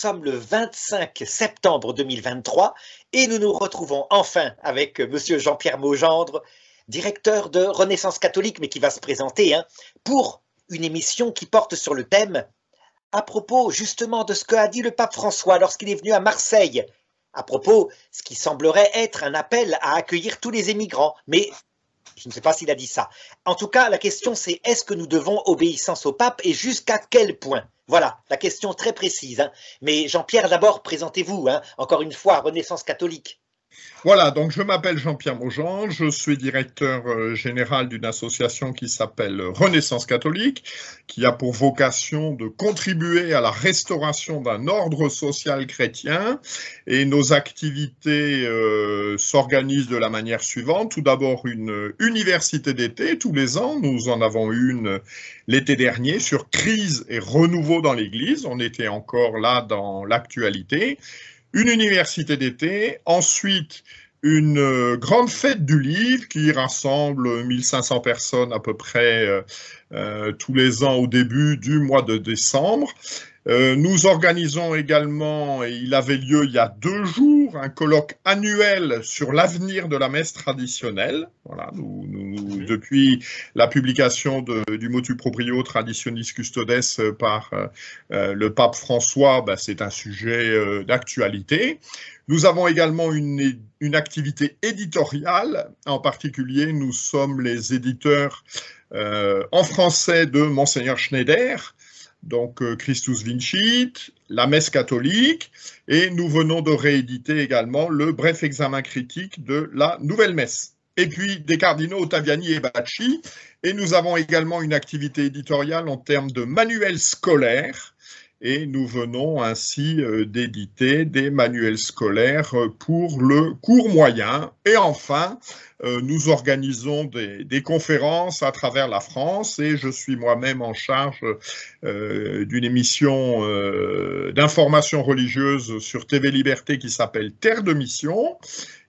sommes le 25 septembre 2023 et nous nous retrouvons enfin avec monsieur Jean-Pierre Maugendre, directeur de Renaissance catholique, mais qui va se présenter pour une émission qui porte sur le thème à propos justement de ce qu'a dit le pape François lorsqu'il est venu à Marseille, à propos ce qui semblerait être un appel à accueillir tous les émigrants, mais je ne sais pas s'il a dit ça. En tout cas, la question c'est est-ce que nous devons obéissance au pape et jusqu'à quel point? Voilà, la question très précise. Mais Jean-Pierre, d'abord, présentez-vous, encore une fois, Renaissance catholique. Voilà, donc je m'appelle Jean-Pierre Maugendre, je suis directeur général d'une association qui s'appelle Renaissance catholique, qui a pour vocation de contribuer à la restauration d'un ordre social chrétien. Et nos activités s'organisent de la manière suivante. Tout d'abord, une université d'été, tous les ans. Nous en avons une l'été dernier sur crise et renouveau dans l'Église. On était encore là dans l'actualité. Une université d'été, ensuite une grande fête du livre qui rassemble 1500 personnes à peu près tous les ans au début du mois de décembre. Nous organisons également, et il avait lieu il y a 2 jours, un colloque annuel sur l'avenir de la messe traditionnelle. Voilà, depuis la publication du Motu Proprio Traditionis Custodes par le pape François, c'est un sujet d'actualité. Nous avons également une activité éditoriale. En particulier, nous sommes les éditeurs en français de Monseigneur Schneider, donc Christus Vincit, la messe catholique, et nous venons de rééditer également le bref examen critique de la nouvelle messe. Et puis des cardinaux Ottaviani et Bacci, et nous avons également une activité éditoriale en termes de manuels scolaires, et nous venons ainsi d'éditer des manuels scolaires pour le cours moyen. Et enfin, nous organisons des conférences à travers la France et je suis moi-même en charge d'une émission d'information religieuse sur TV Liberté qui s'appelle Terre de Mission.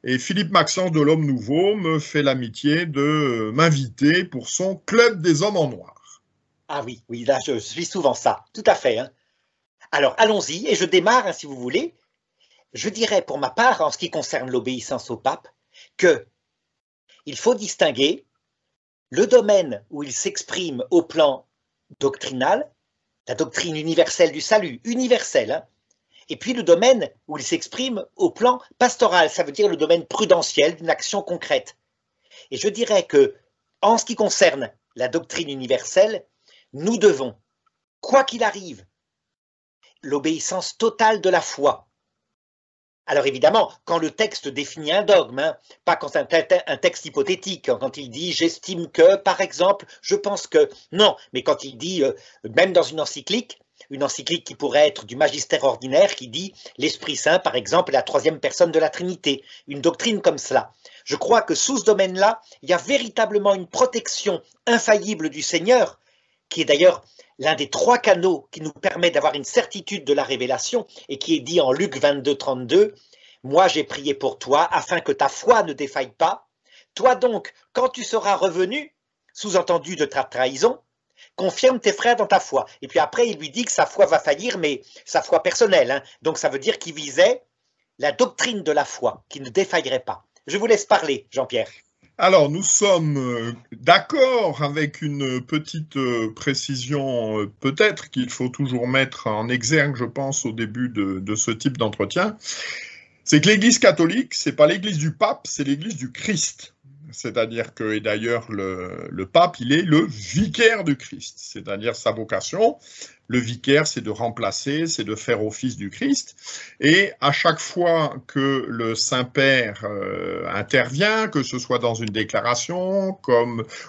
Et Philippe Maxence de l'Homme Nouveau me fait l'amitié de m'inviter pour son Club des Hommes en Noir. Ah oui, là je suis souvent ça, tout à fait. Alors, allons-y, et je démarre, si vous voulez. Je dirais, pour ma part, en ce qui concerne l'obéissance au pape, qu'il faut distinguer le domaine où il s'exprime au plan doctrinal, la doctrine universelle du salut, universelle, et puis le domaine où il s'exprime au plan pastoral, ça veut dire le domaine prudentiel d'une action concrète. Et je dirais que, en ce qui concerne la doctrine universelle, nous devons, quoi qu'il arrive, l'obéissance totale de la foi. Alors évidemment, quand le texte définit un dogme, pas quand un texte hypothétique, quand il dit « j'estime que », par exemple, je pense que, non, mais quand il dit, même dans une encyclique qui pourrait être du magistère ordinaire, qui dit « l'Esprit Saint », par exemple, est la 3e personne de la Trinité, une doctrine comme cela. Je crois que sous ce domaine-là, il y a véritablement une protection infaillible du Seigneur, qui est d'ailleurs l'un des 3 canaux qui nous permet d'avoir une certitude de la révélation et qui est dit en Luc 22, 32, « Moi j'ai prié pour toi afin que ta foi ne défaille pas. Toi donc, quand tu seras revenu, sous-entendu de ta trahison, confirme tes frères dans ta foi. » Et puis après, il lui dit que sa foi va faillir, mais sa foi personnelle. Donc ça veut dire qu'il visait la doctrine de la foi, qui ne défaillerait pas. Je vous laisse parler, Jean-Pierre. Alors, nous sommes d'accord avec une petite précision, peut-être qu'il faut toujours mettre en exergue, je pense, au début de ce type d'entretien. C'est que l'Église catholique, c'est pas l'Église du pape, c'est l'Église du Christ. C'est-à-dire que, et d'ailleurs, le pape, il est le vicaire du Christ, c'est-à-dire sa vocation. Le vicaire, c'est de remplacer, c'est de faire office du Christ. Et à chaque fois que le Saint-Père intervient, que ce soit dans une déclaration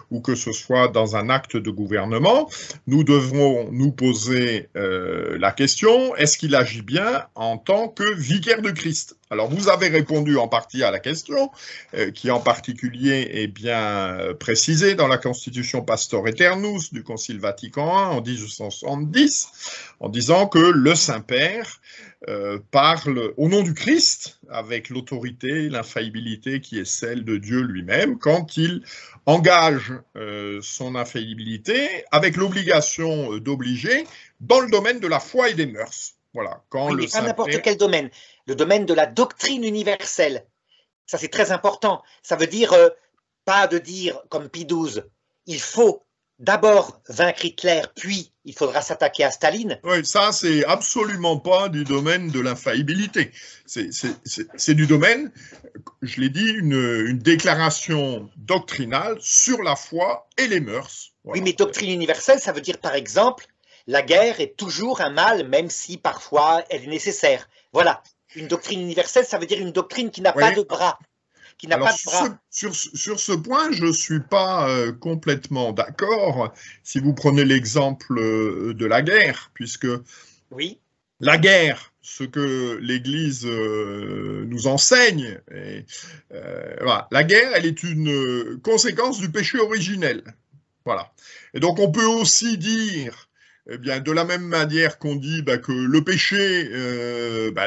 ou que ce soit dans un acte de gouvernement, nous devrons nous poser la question, est-ce qu'il agit bien en tant que vicaire du Christ? Alors, vous avez répondu en partie à la question, qui en particulier est bien précisée dans la Constitution Pastor Aeternus du Concile Vatican I en 1870, en disant que le Saint-Père parle au nom du Christ, avec l'autorité, l'infaillibilité qui est celle de Dieu lui-même, quand il engage son infaillibilité avec l'obligation d'obliger dans le domaine de la foi et des mœurs. Voilà, quand Oui, le mais pas n'importe Saint-Père... quel domaine. Le domaine de la doctrine universelle. Ça, c'est très important. Ça veut dire, pas de dire, comme Pie XII, il faut d'abord vaincre Hitler, puis il faudra s'attaquer à Staline. Oui, ça, c'est absolument pas du domaine de l'infaillibilité. C'est du domaine, je l'ai dit, une déclaration doctrinale sur la foi et les mœurs. Oui, Voilà. mais doctrine universelle, ça veut dire, par exemple, la guerre est toujours un mal, même si parfois elle est nécessaire. Voilà. Une doctrine universelle, ça veut dire une doctrine qui n'a Oui. pas de bras. Qui n'a Alors, pas de bras. sur ce point, je ne suis pas complètement d'accord si vous prenez l'exemple de la guerre, puisque Oui. la guerre, ce que l'Église nous enseigne, voilà, la guerre, elle est une conséquence du péché originel. Voilà. Et donc, on peut aussi dire, eh bien, de la même manière qu'on dit que le péché,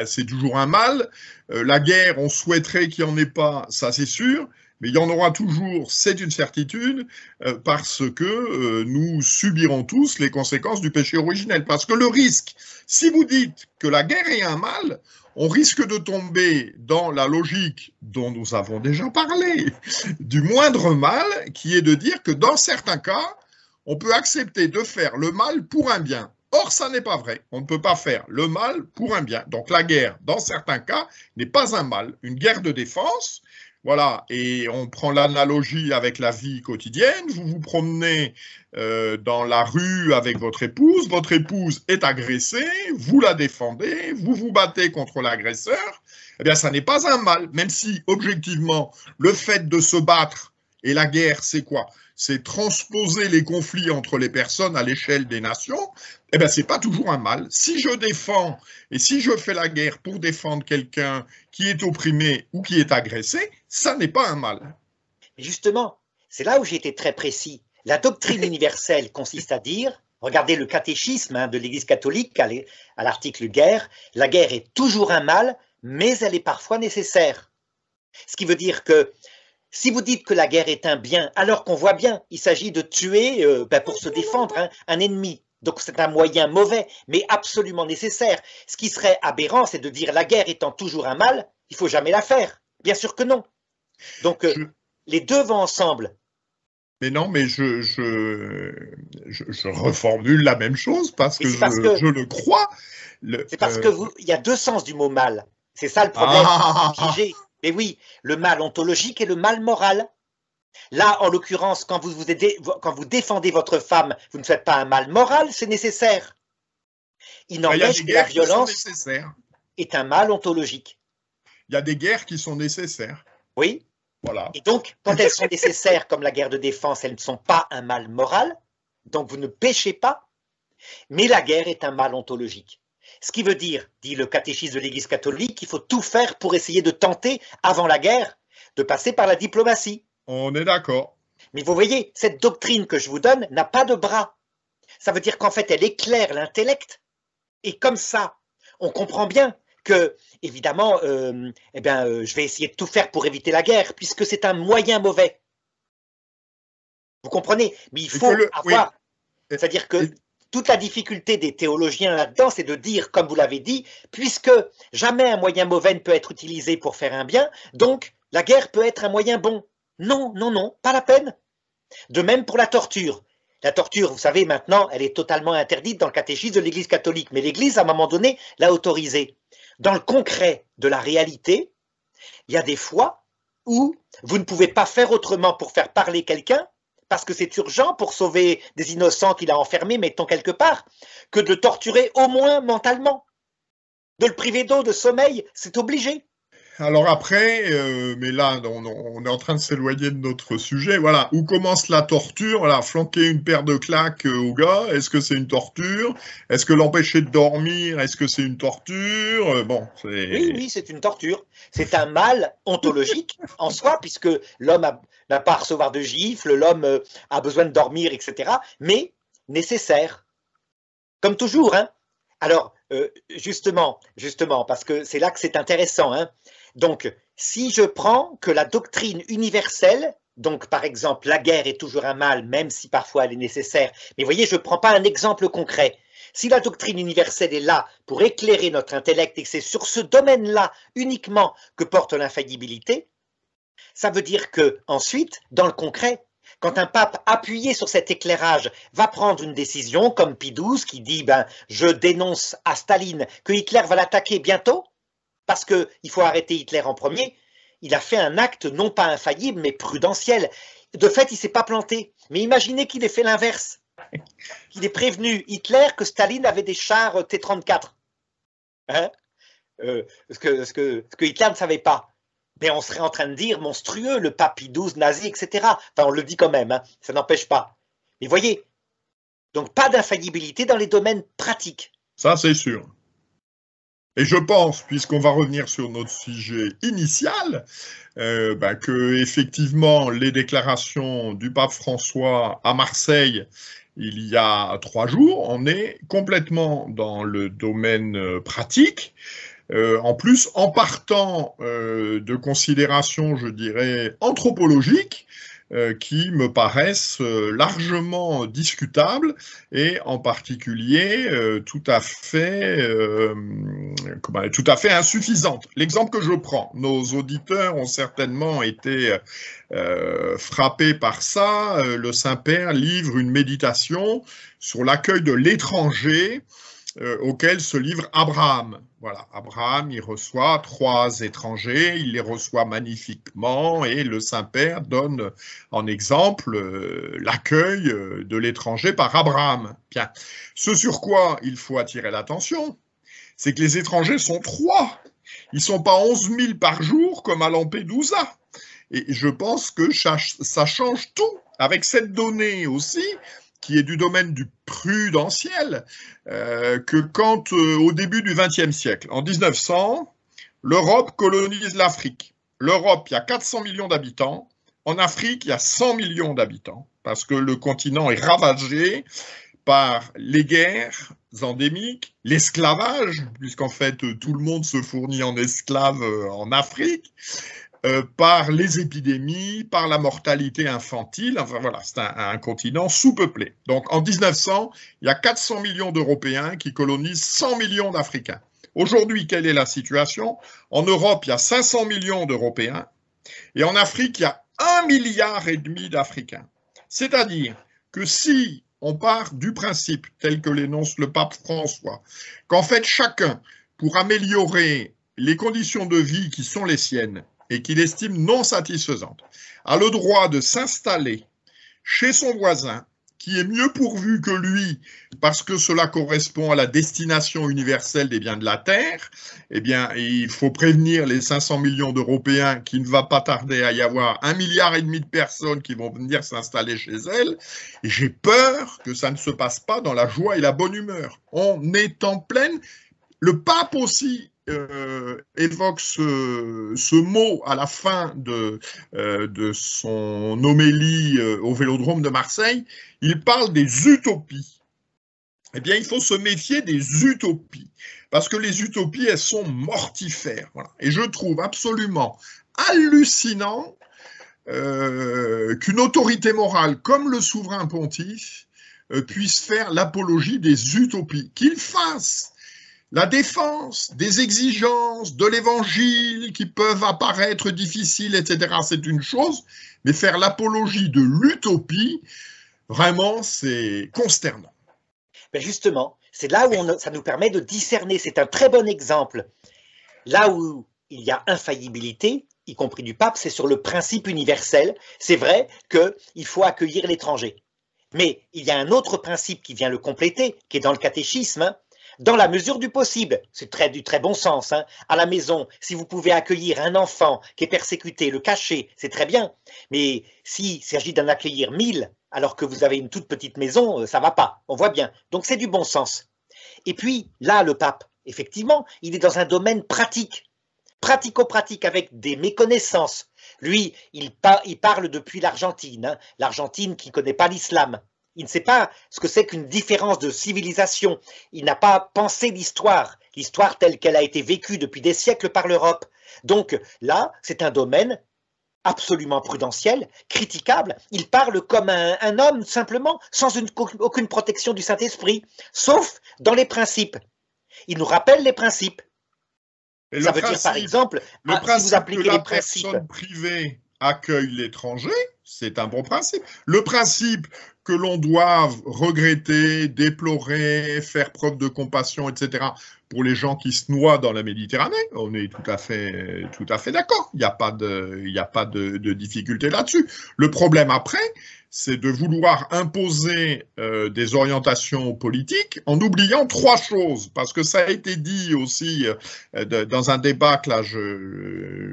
c'est toujours un mal, la guerre, on souhaiterait qu'il n'y en ait pas, ça c'est sûr, mais il y en aura toujours, c'est une certitude, parce que nous subirons tous les conséquences du péché originel. Parce que le risque, si vous dites que la guerre est un mal, on risque de tomber dans la logique dont nous avons déjà parlé, du moindre mal, qui est de dire que dans certains cas, on peut accepter de faire le mal pour un bien. Or, ça n'est pas vrai. On ne peut pas faire le mal pour un bien. Donc la guerre, dans certains cas, n'est pas un mal. Une guerre de défense, voilà, et on prend l'analogie avec la vie quotidienne. Vous vous promenez dans la rue avec votre épouse est agressée, vous la défendez, vous vous battez contre l'agresseur. Eh bien, ça n'est pas un mal, même si, objectivement, le fait de se battre et la guerre, c'est quoi? C'est transposer les conflits entre les personnes à l'échelle des nations. Eh bien, c'est pas toujours un mal. Si je défends et si je fais la guerre pour défendre quelqu'un qui est opprimé ou qui est agressé, ça n'est pas un mal. Justement, c'est là où j'ai été très précis. La doctrine universelle consiste à dire, regardez le catéchisme de l'Église catholique à l'article guerre, la guerre est toujours un mal, mais elle est parfois nécessaire. Ce qui veut dire que si vous dites que la guerre est un bien, alors qu'on voit bien, il s'agit de tuer pour se défendre un ennemi. Donc c'est un moyen mauvais, mais absolument nécessaire. Ce qui serait aberrant, c'est de dire la guerre étant toujours un mal, il ne faut jamais la faire. Bien sûr que non. Donc les deux vont ensemble. Mais non, mais je reformule la même chose parce que je le crois. C'est parce que il y a deux sens du mot mal. C'est ça le problème figé. Mais oui, le mal ontologique et le mal moral. Là, en l'occurrence, quand vous défendez votre femme, vous ne faites pas un mal moral, c'est nécessaire. Il n'empêche que la violence est un mal ontologique. Il y a des guerres qui sont nécessaires. Oui. Voilà. Et donc, quand elles sont nécessaires, comme la guerre de défense, elles ne sont pas un mal moral, donc vous ne péchez pas, mais la guerre est un mal ontologique. Ce qui veut dire, dit le catéchisme de l'Église catholique, qu'il faut tout faire pour essayer de tenter, avant la guerre, de passer par la diplomatie. On est d'accord. Mais vous voyez, cette doctrine que je vous donne n'a pas de bras. Ça veut dire qu'en fait, elle éclaire l'intellect, et comme ça, on comprend bien que, évidemment, je vais essayer de tout faire pour éviter la guerre, puisque c'est un moyen mauvais. Vous comprenez? Mais il faut avoir... Oui. C'est-à-dire que toute la difficulté des théologiens là-dedans, c'est de dire, comme vous l'avez dit, puisque jamais un moyen mauvais ne peut être utilisé pour faire un bien, donc la guerre peut être un moyen bon. Non, non, non, pas la peine. De même pour la torture. La torture, vous savez, maintenant, elle est totalement interdite dans le catéchisme de l'Église catholique, mais l'Église, à un moment donné, l'a autorisée. Dans le concret de la réalité, il y a des fois où vous ne pouvez pas faire autrement pour faire parler quelqu'un, parce que c'est urgent pour sauver des innocents qu'il a enfermés, mettons quelque part, que de le torturer au moins mentalement. De le priver d'eau, de sommeil, c'est obligé. Alors après, mais là, on est en train de s'éloigner de notre sujet. Voilà, où commence la torture? Voilà, flanquer une paire de claques au gars, est-ce que c'est une torture? Est-ce que l'empêcher de dormir, est-ce que c'est une torture? Bon, oui, c'est une torture. C'est un mal ontologique en soi, puisque l'homme n'a pas à recevoir de gifles, l'homme a besoin de dormir, etc. Mais nécessaire. Comme toujours, hein. Alors, justement, parce que c'est là que c'est intéressant, hein. Donc, si je prends que la doctrine universelle Donc, par exemple, la guerre est toujours un mal, même si parfois elle est nécessaire. Mais voyez, je ne prends pas un exemple concret. Si la doctrine universelle est là pour éclairer notre intellect et que c'est sur ce domaine-là uniquement que porte l'infaillibilité, ça veut dire que ensuite, dans le concret, quand un pape appuyé sur cet éclairage va prendre une décision, comme Pie XII qui dit je dénonce à Staline que Hitler va l'attaquer bientôt, parce qu'il faut arrêter Hitler en premier, il a fait un acte non pas infaillible, mais prudentiel. De fait, il ne s'est pas planté. Mais imaginez qu'il ait fait l'inverse. Qu'il ait prévenu Hitler que Staline avait des chars T-34. Hein, ce que Hitler ne savait pas. Mais on serait en train de dire monstrueux, le pape Pie XII, nazi, etc. Enfin, on le dit quand même, hein, ça n'empêche pas. Mais voyez, donc pas d'infaillibilité dans les domaines pratiques. Ça, c'est sûr. Et je pense, puisqu'on va revenir sur notre sujet initial, que effectivement les déclarations du pape François à Marseille il y a 3 jours, on est complètement dans le domaine pratique. En plus, en partant de considérations, je dirais, anthropologiques, qui me paraissent largement discutables et en particulier tout à fait insuffisantes. L'exemple que je prends, nos auditeurs ont certainement été frappés par ça. Le Saint-Père livre une méditation sur l'accueil de l'étranger auquel se livre Abraham. Voilà, Abraham, il reçoit 3 étrangers, il les reçoit magnifiquement et le Saint-Père donne en exemple l'accueil de l'étranger par Abraham. Bien, ce sur quoi il faut attirer l'attention, c'est que les étrangers sont 3. Ils ne sont pas 11 000 par jour comme à Lampedusa. Et je pense que ça change tout. Avec cette donnée aussi, qui est du domaine du prudentiel, que quand, au début du XXe siècle, en 1900, l'Europe colonise l'Afrique. L'Europe, il y a 400 millions d'habitants. En Afrique, il y a 100 millions d'habitants, parce que le continent est ravagé par les guerres endémiques, l'esclavage, puisqu'en fait, tout le monde se fournit en esclaves en Afrique, par les épidémies, par la mortalité infantile. Enfin voilà, c'est un continent sous-peuplé. Donc en 1900, il y a 400 millions d'Européens qui colonisent 100 millions d'Africains. Aujourd'hui, quelle est la situation? En Europe, il y a 500 millions d'Européens et en Afrique, il y a 1,5 milliard d'Africains. C'est-à-dire que si on part du principe, tel que l'énonce le pape François, qu'en fait chacun, pour améliorer les conditions de vie qui sont les siennes, et qu'il estime non satisfaisante, a le droit de s'installer chez son voisin, qui est mieux pourvu que lui, parce que cela correspond à la destination universelle des biens de la Terre, eh bien, il faut prévenir les 500 millions d'Européens qu'il ne va pas tarder à y avoir 1,5 milliard de personnes qui vont venir s'installer chez elles. Et j'ai peur que ça ne se passe pas dans la joie et la bonne humeur. On est en pleine... Le pape aussi évoque ce mot à la fin de son homélie au Vélodrome de Marseille. Il parle des utopies. Eh bien, il faut se méfier des utopies, parce que les utopies, elles sont mortifères. Voilà. Et je trouve absolument hallucinant qu'une autorité morale comme le souverain pontife puisse faire l'apologie des utopies, qu'il fasse la défense des exigences de l'évangile qui peuvent apparaître difficiles, etc., c'est une chose, mais faire l'apologie de l'utopie, vraiment, c'est consternant. Ben justement, c'est là où ça nous permet de discerner, c'est un très bon exemple. Là où il y a infaillibilité, y compris du pape, c'est sur le principe universel. C'est vrai qu'il faut accueillir l'étranger. Mais il y a un autre principe qui vient le compléter, qui est dans le catéchisme, hein, dans la mesure du possible, c'est du très bon sens. Hein. À la maison, si vous pouvez accueillir un enfant qui est persécuté, le cacher, c'est très bien. Mais s'il s'agit d'en accueillir 1000, alors que vous avez une toute petite maison, ça ne va pas. On voit bien. Donc c'est du bon sens. Et puis là, le pape, effectivement, il est dans un domaine pratique, pratico-pratique, avec des méconnaissances. Lui, il parle depuis l'Argentine, hein, l'Argentine qui ne connaît pas l'islam. Il ne sait pas ce que c'est qu'une différence de civilisation. Il n'a pas pensé l'histoire telle qu'elle a été vécue depuis des siècles par l'Europe. Donc là, c'est un domaine absolument prudentiel, critiquable. Il parle comme un homme, simplement, sans aucune protection du Saint-Esprit, sauf dans les principes. Il nous rappelle les principes. Et Ça veut dire, par exemple, si vous appliquez les principes... personne privée accueille l'étranger, c'est un bon principe. Le principe que l'on doive regretter, déplorer, faire preuve de compassion, etc., pour les gens qui se noient dans la Méditerranée, on est tout à fait d'accord. Il n'y a pas de difficulté là-dessus. Le problème après, c'est de vouloir imposer des orientations politiques en oubliant trois choses, parce que ça a été dit aussi dans un débat que là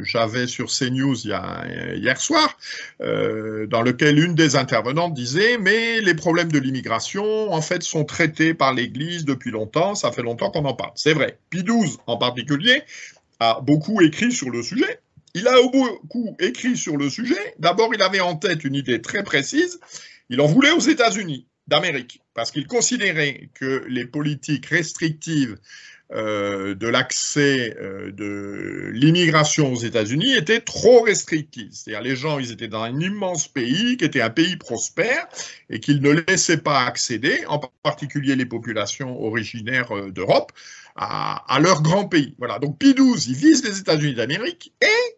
j'avais sur CNews hier soir, dans lequel une des intervenantes disait « mais les problèmes de l'immigration en fait sont traités par l'Église depuis longtemps, ça fait longtemps qu'on en parle ». C'est vrai, Pie XII en particulier a beaucoup écrit sur le sujet. Il a beaucoup écrit sur le sujet. D'abord, il avait en tête une idée très précise. Il en voulait aux États-Unis d'Amérique, parce qu'il considérait que les politiques restrictives de l'accès de l'immigration aux États-Unis étaient trop restrictives. C'est-à-dire les gens, ils étaient dans un immense pays, qui était un pays prospère, et qu'ils ne laissaient pas accéder, en particulier les populations originaires d'Europe, à leur grand pays. Voilà. Donc Pie XII, il vise les États-Unis d'Amérique, et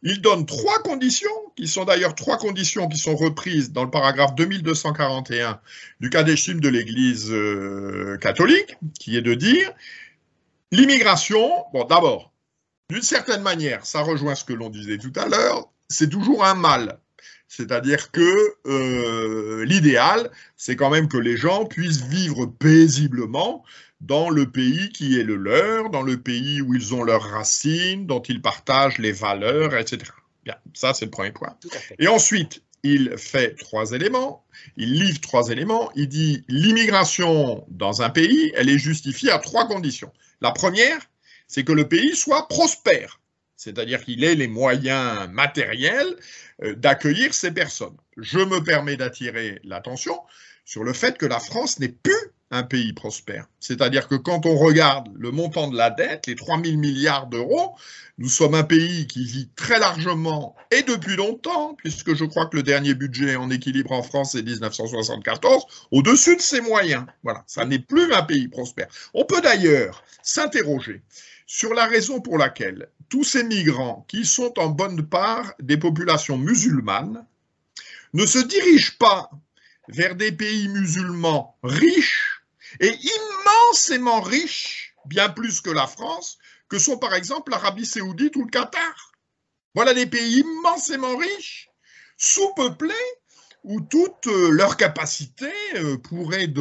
il donne trois conditions, qui sont d'ailleurs trois conditions qui sont reprises dans le paragraphe 2241 du Catéchisme de l'Église catholique, qui est de dire l'immigration, bon d'abord, d'une certaine manière, ça rejoint ce que l'on disait tout à l'heure, c'est toujours un mal. C'est-à-dire que l'idéal, c'est quand même que les gens puissent vivre paisiblement dans le pays qui est le leur, dans le pays où ils ont leurs racines, dont ils partagent les valeurs, etc. Bien, ça c'est le premier point. Et ensuite, il fait trois éléments, il livre trois éléments, il dit l'immigration dans un pays, elle est justifiée à trois conditions. La première, c'est que le pays soit prospère, c'est-à-dire qu'il ait les moyens matériels d'accueillir ces personnes. Je me permets d'attirer l'attention sur le fait que la France n'est plus un pays prospère. C'est-à-dire que quand on regarde le montant de la dette, les 3 000 milliards d'euros, nous sommes un pays qui vit très largement et depuis longtemps, puisque je crois que le dernier budget en équilibre en France c'est 1974, au-dessus de ses moyens. Voilà, ça n'est plus un pays prospère. On peut d'ailleurs s'interroger sur la raison pour laquelle tous ces migrants, qui sont en bonne part des populations musulmanes, ne se dirigent pas vers des pays musulmans riches et immensément riches, bien plus que la France, que sont par exemple l'Arabie Saoudite ou le Qatar. Voilà des pays immensément riches, sous-peuplés, où toute leur capacité pourrait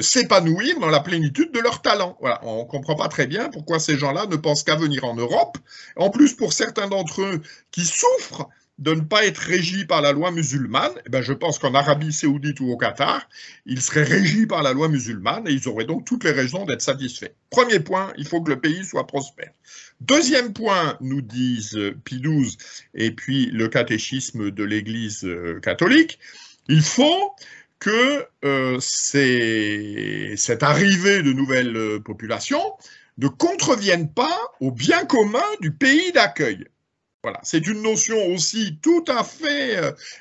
s'épanouir dans la plénitude de leur talent. Voilà, on ne comprend pas très bien pourquoi ces gens-là ne pensent qu'à venir en Europe. En plus, pour certains d'entre eux qui souffrent de ne pas être régis par la loi musulmane, eh ben je pense qu'en Arabie Saoudite ou au Qatar, ils seraient régis par la loi musulmane et ils auraient donc toutes les raisons d'être satisfaits. Premier point, il faut que le pays soit prospère. Deuxième point, nous disent Pie XII et puis le catéchisme de l'Église catholique, il faut que cette arrivée de nouvelles populations ne contrevienne pas au bien commun du pays d'accueil. Voilà, c'est une notion aussi tout à fait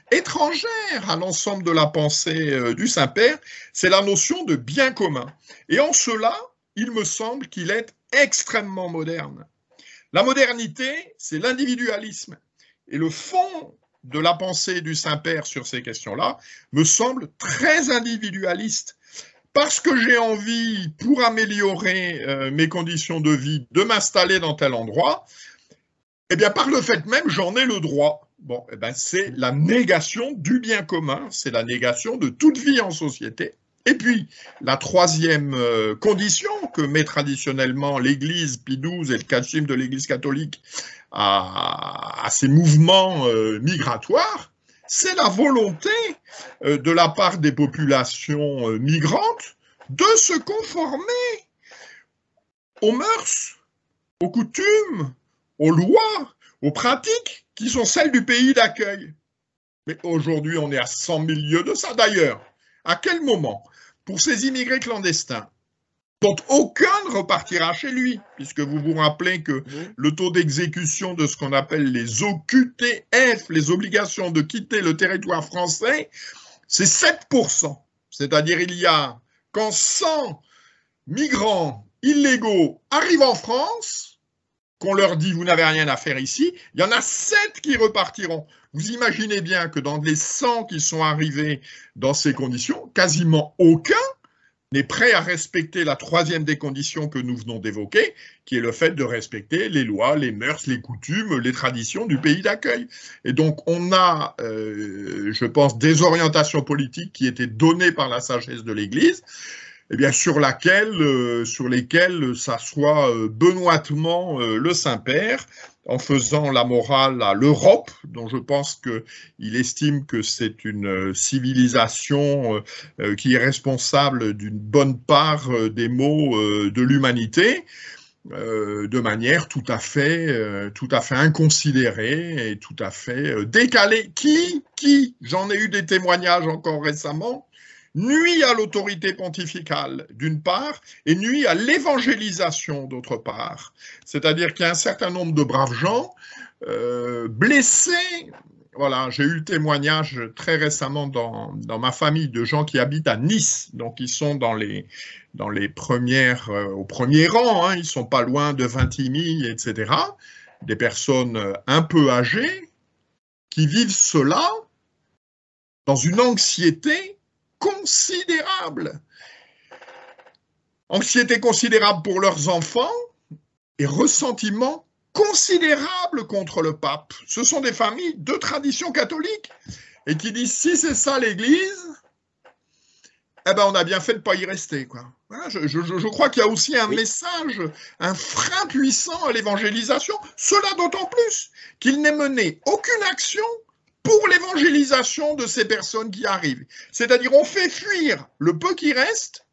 étrangère à l'ensemble de la pensée du Saint-Père, c'est la notion de bien commun. Et en cela, il me semble qu'il est extrêmement moderne. La modernité, c'est l'individualisme. Et le fond de la pensée du Saint-Père sur ces questions-là me semble très individualiste. Parce que j'ai envie, pour améliorer mes conditions de vie, de m'installer dans tel endroit, eh bien, par le fait même, j'en ai le droit. Bon, eh bien, c'est la négation du bien commun, c'est la négation de toute vie en société. Et puis, la troisième condition que met traditionnellement l'Église, Pie XII et le catéchisme de l'Église catholique à ces mouvements migratoires, c'est la volonté de la part des populations migrantes de se conformer aux mœurs, aux coutumes, aux lois, aux pratiques qui sont celles du pays d'accueil. Mais aujourd'hui, on est à 100 000 lieues de ça. D'ailleurs, à quel moment, pour ces immigrés clandestins, dont aucun ne repartira chez lui, puisque vous vous rappelez que le taux d'exécution de ce qu'on appelle les OQTF, les obligations de quitter le territoire français, c'est 7%. C'est-à-dire quand 100 migrants illégaux arrivent en France, qu'on leur dit vous n'avez rien à faire ici, il y en a 7 qui repartiront. Vous imaginez bien que dans les 100 qui sont arrivés dans ces conditions, quasiment aucun n'est prêt à respecter la troisième des conditions que nous venons d'évoquer, qui est le fait de respecter les lois, les mœurs, les coutumes, les traditions du pays d'accueil. Et donc on a, je pense, des orientations politiques qui étaient données par la sagesse de l'Église, eh bien, sur lesquelles s'assoit benoîtement le Saint-Père, en faisant la morale à l'Europe, dont je pense qu'il estime que c'est une civilisation qui est responsable d'une bonne part des maux de l'humanité, de manière tout à fait inconsidérée et tout à fait décalée. Qui, j'en ai eu des témoignages encore récemment, nuit à l'autorité pontificale, d'une part, et nuit à l'évangélisation, d'autre part. C'est-à-dire qu'il y a un certain nombre de braves gens blessés. Voilà, j'ai eu le témoignage très récemment dans ma famille de gens qui habitent à Nice, donc ils sont dans les premières, au premier rang, hein, ils sont pas loin de Vintimille, etc. Des personnes un peu âgées qui vivent cela dans une anxiété considérable. Anxiété considérable pour leurs enfants et ressentiment considérable contre le pape. Ce sont des familles de tradition catholique et qui disent si c'est ça l'Église, eh ben on a bien fait de ne pas y rester, quoi. Voilà, je crois qu'il y a aussi un message, un frein puissant à l'évangélisation, cela d'autant plus qu'il n'est mené aucune action pour l'évangélisation de ces personnes qui arrivent. C'est-à-dire, on fait fuir le peu qui reste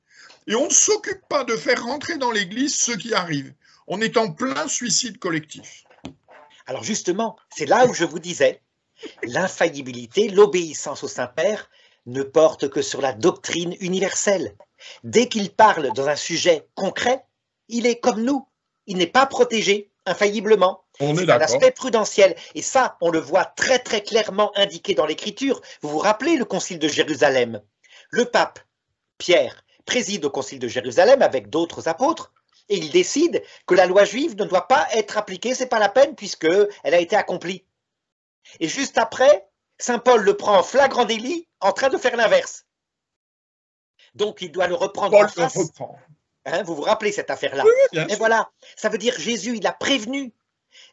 et on ne s'occupe pas de faire rentrer dans l'Église ceux qui arrivent. On est en plein suicide collectif. Alors justement, c'est là où je vous disais, l'infaillibilité, l'obéissance au Saint-Père ne porte que sur la doctrine universelle. Dès qu'il parle dans un sujet concret, il est comme nous. Il n'est pas protégé infailliblement. C'est un aspect prudentiel. Et ça, on le voit très très clairement indiqué dans l'Écriture. Vous vous rappelez le Concile de Jérusalem? Le pape Pierre préside au Concile de Jérusalem avec d'autres apôtres et il décide que la loi juive ne doit pas être appliquée, c'est pas la peine puisqu'elle a été accomplie. Et juste après, Saint Paul le prend en flagrant délit en train de faire l'inverse. Donc il doit le reprendre en face. Hein, vous vous rappelez cette affaire-là? Oui, et voilà, ça veut dire Jésus, il a prévenu.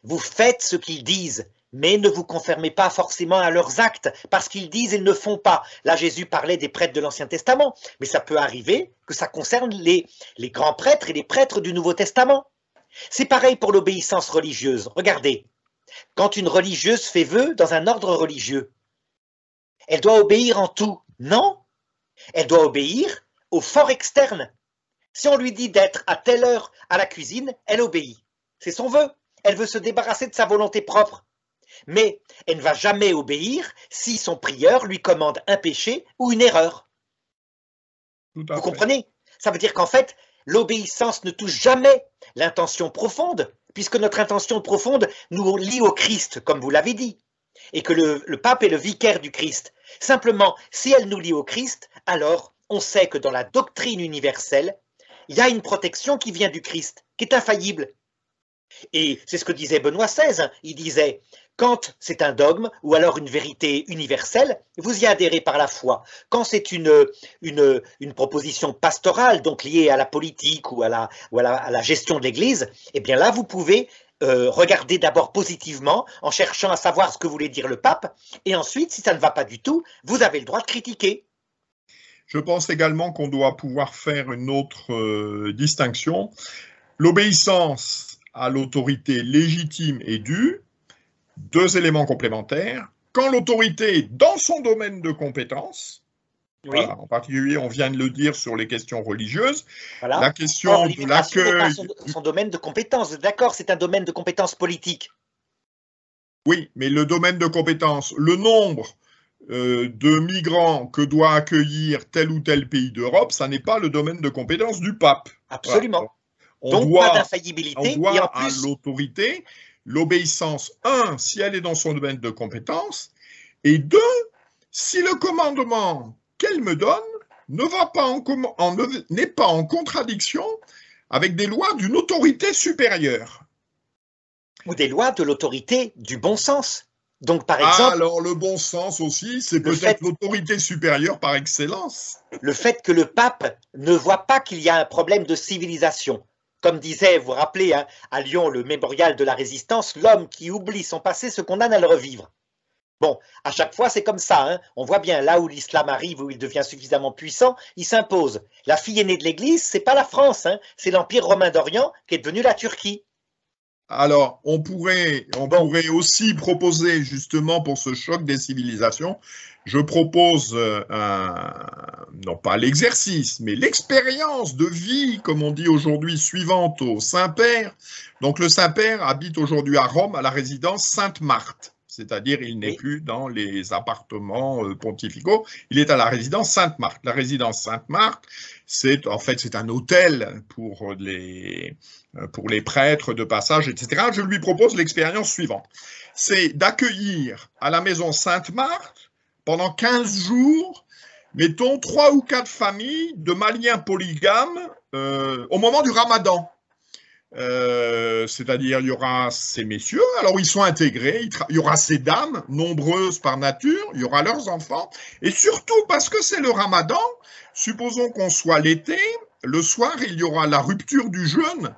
Vous faites ce qu'ils disent, mais ne vous conformez pas forcément à leurs actes, parce qu'ils disent et ne font pas. Là, Jésus parlait des prêtres de l'Ancien Testament, mais ça peut arriver que ça concerne les grands prêtres et les prêtres du Nouveau Testament. C'est pareil pour l'obéissance religieuse. Regardez, quand une religieuse fait vœu dans un ordre religieux, elle doit obéir en tout. Non, elle doit obéir au fort externe. Si on lui dit d'être à telle heure à la cuisine, elle obéit. C'est son vœu. Elle veut se débarrasser de sa volonté propre. Mais elle ne va jamais obéir si son prieur lui commande un péché ou une erreur. Vous comprenez? Ça veut dire qu'en fait, l'obéissance ne touche jamais l'intention profonde, puisque notre intention profonde nous lie au Christ, comme vous l'avez dit, et que le pape est le vicaire du Christ. Simplement, si elle nous lie au Christ, alors on sait que dans la doctrine universelle, il y a une protection qui vient du Christ, qui est infaillible. Et c'est ce que disait Benoît XVI. Il disait, quand c'est un dogme ou alors une vérité universelle, vous y adhérez par la foi. Quand c'est une proposition pastorale, donc liée à la politique ou à la gestion de l'Église, eh bien là, vous pouvez regarder d'abord positivement en cherchant à savoir ce que voulait dire le pape. Et ensuite, si ça ne va pas du tout, vous avez le droit de critiquer. Je pense également qu'on doit pouvoir faire une autre distinction. L'obéissance à l'autorité légitime est due, deux éléments complémentaires. Quand l'autorité est dans son domaine de compétence, oui. Voilà, en particulier, on vient de le dire sur les questions religieuses, voilà. La question de l'accueil... Son domaine de compétence, d'accord, c'est un domaine de compétence politique. Oui, mais le domaine de compétence, le nombre de migrants que doit accueillir tel ou tel pays d'Europe, ça n'est pas le domaine de compétence du pape. Absolument. Voilà. Donc, pas d'infaillibilité. On doit et en à plus, l'autorité l'obéissance, si elle est dans son domaine de compétence, et 2, si le commandement qu'elle me donne n'est pas en contradiction avec des lois d'une autorité supérieure. Ou des lois de l'autorité du bon sens. Donc, par exemple, alors le bon sens aussi, c'est peut-être l'autorité supérieure par excellence. Le fait que le pape ne voit pas qu'il y a un problème de civilisation. Comme disait, vous vous rappelez, hein, à Lyon, le mémorial de la Résistance, l'homme qui oublie son passé se condamne à le revivre. Bon, à chaque fois, c'est comme ça. Hein. On voit bien, là où l'islam arrive, où il devient suffisamment puissant, il s'impose. La fille aînée de l'Église, c'est pas la France, hein, c'est l'Empire romain d'Orient qui est devenu la Turquie. Alors, on pourrait aussi proposer, justement, pour ce choc des civilisations, je propose, non pas l'exercice, mais l'expérience de vie, comme on dit aujourd'hui, suivante au Saint-Père. Donc, le Saint-Père habite aujourd'hui à Rome, à la résidence Sainte-Marthe. C'est-à-dire, il n'est plus dans les appartements pontificaux, il est à la résidence Sainte-Marthe. La résidence Sainte-Marthe, c'est un hôtel pour les prêtres de passage, etc. Je lui propose l'expérience suivante. C'est d'accueillir à la maison Sainte-Marthe, pendant 15 jours, mettons 3 ou 4 familles de Maliens polygames au moment du Ramadan. C'est-à-dire, il y aura ces messieurs, alors ils sont intégrés, il y aura ces dames, nombreuses par nature, il y aura leurs enfants, et surtout parce que c'est le Ramadan, supposons qu'on soit l'été, le soir, il y aura la rupture du jeûne,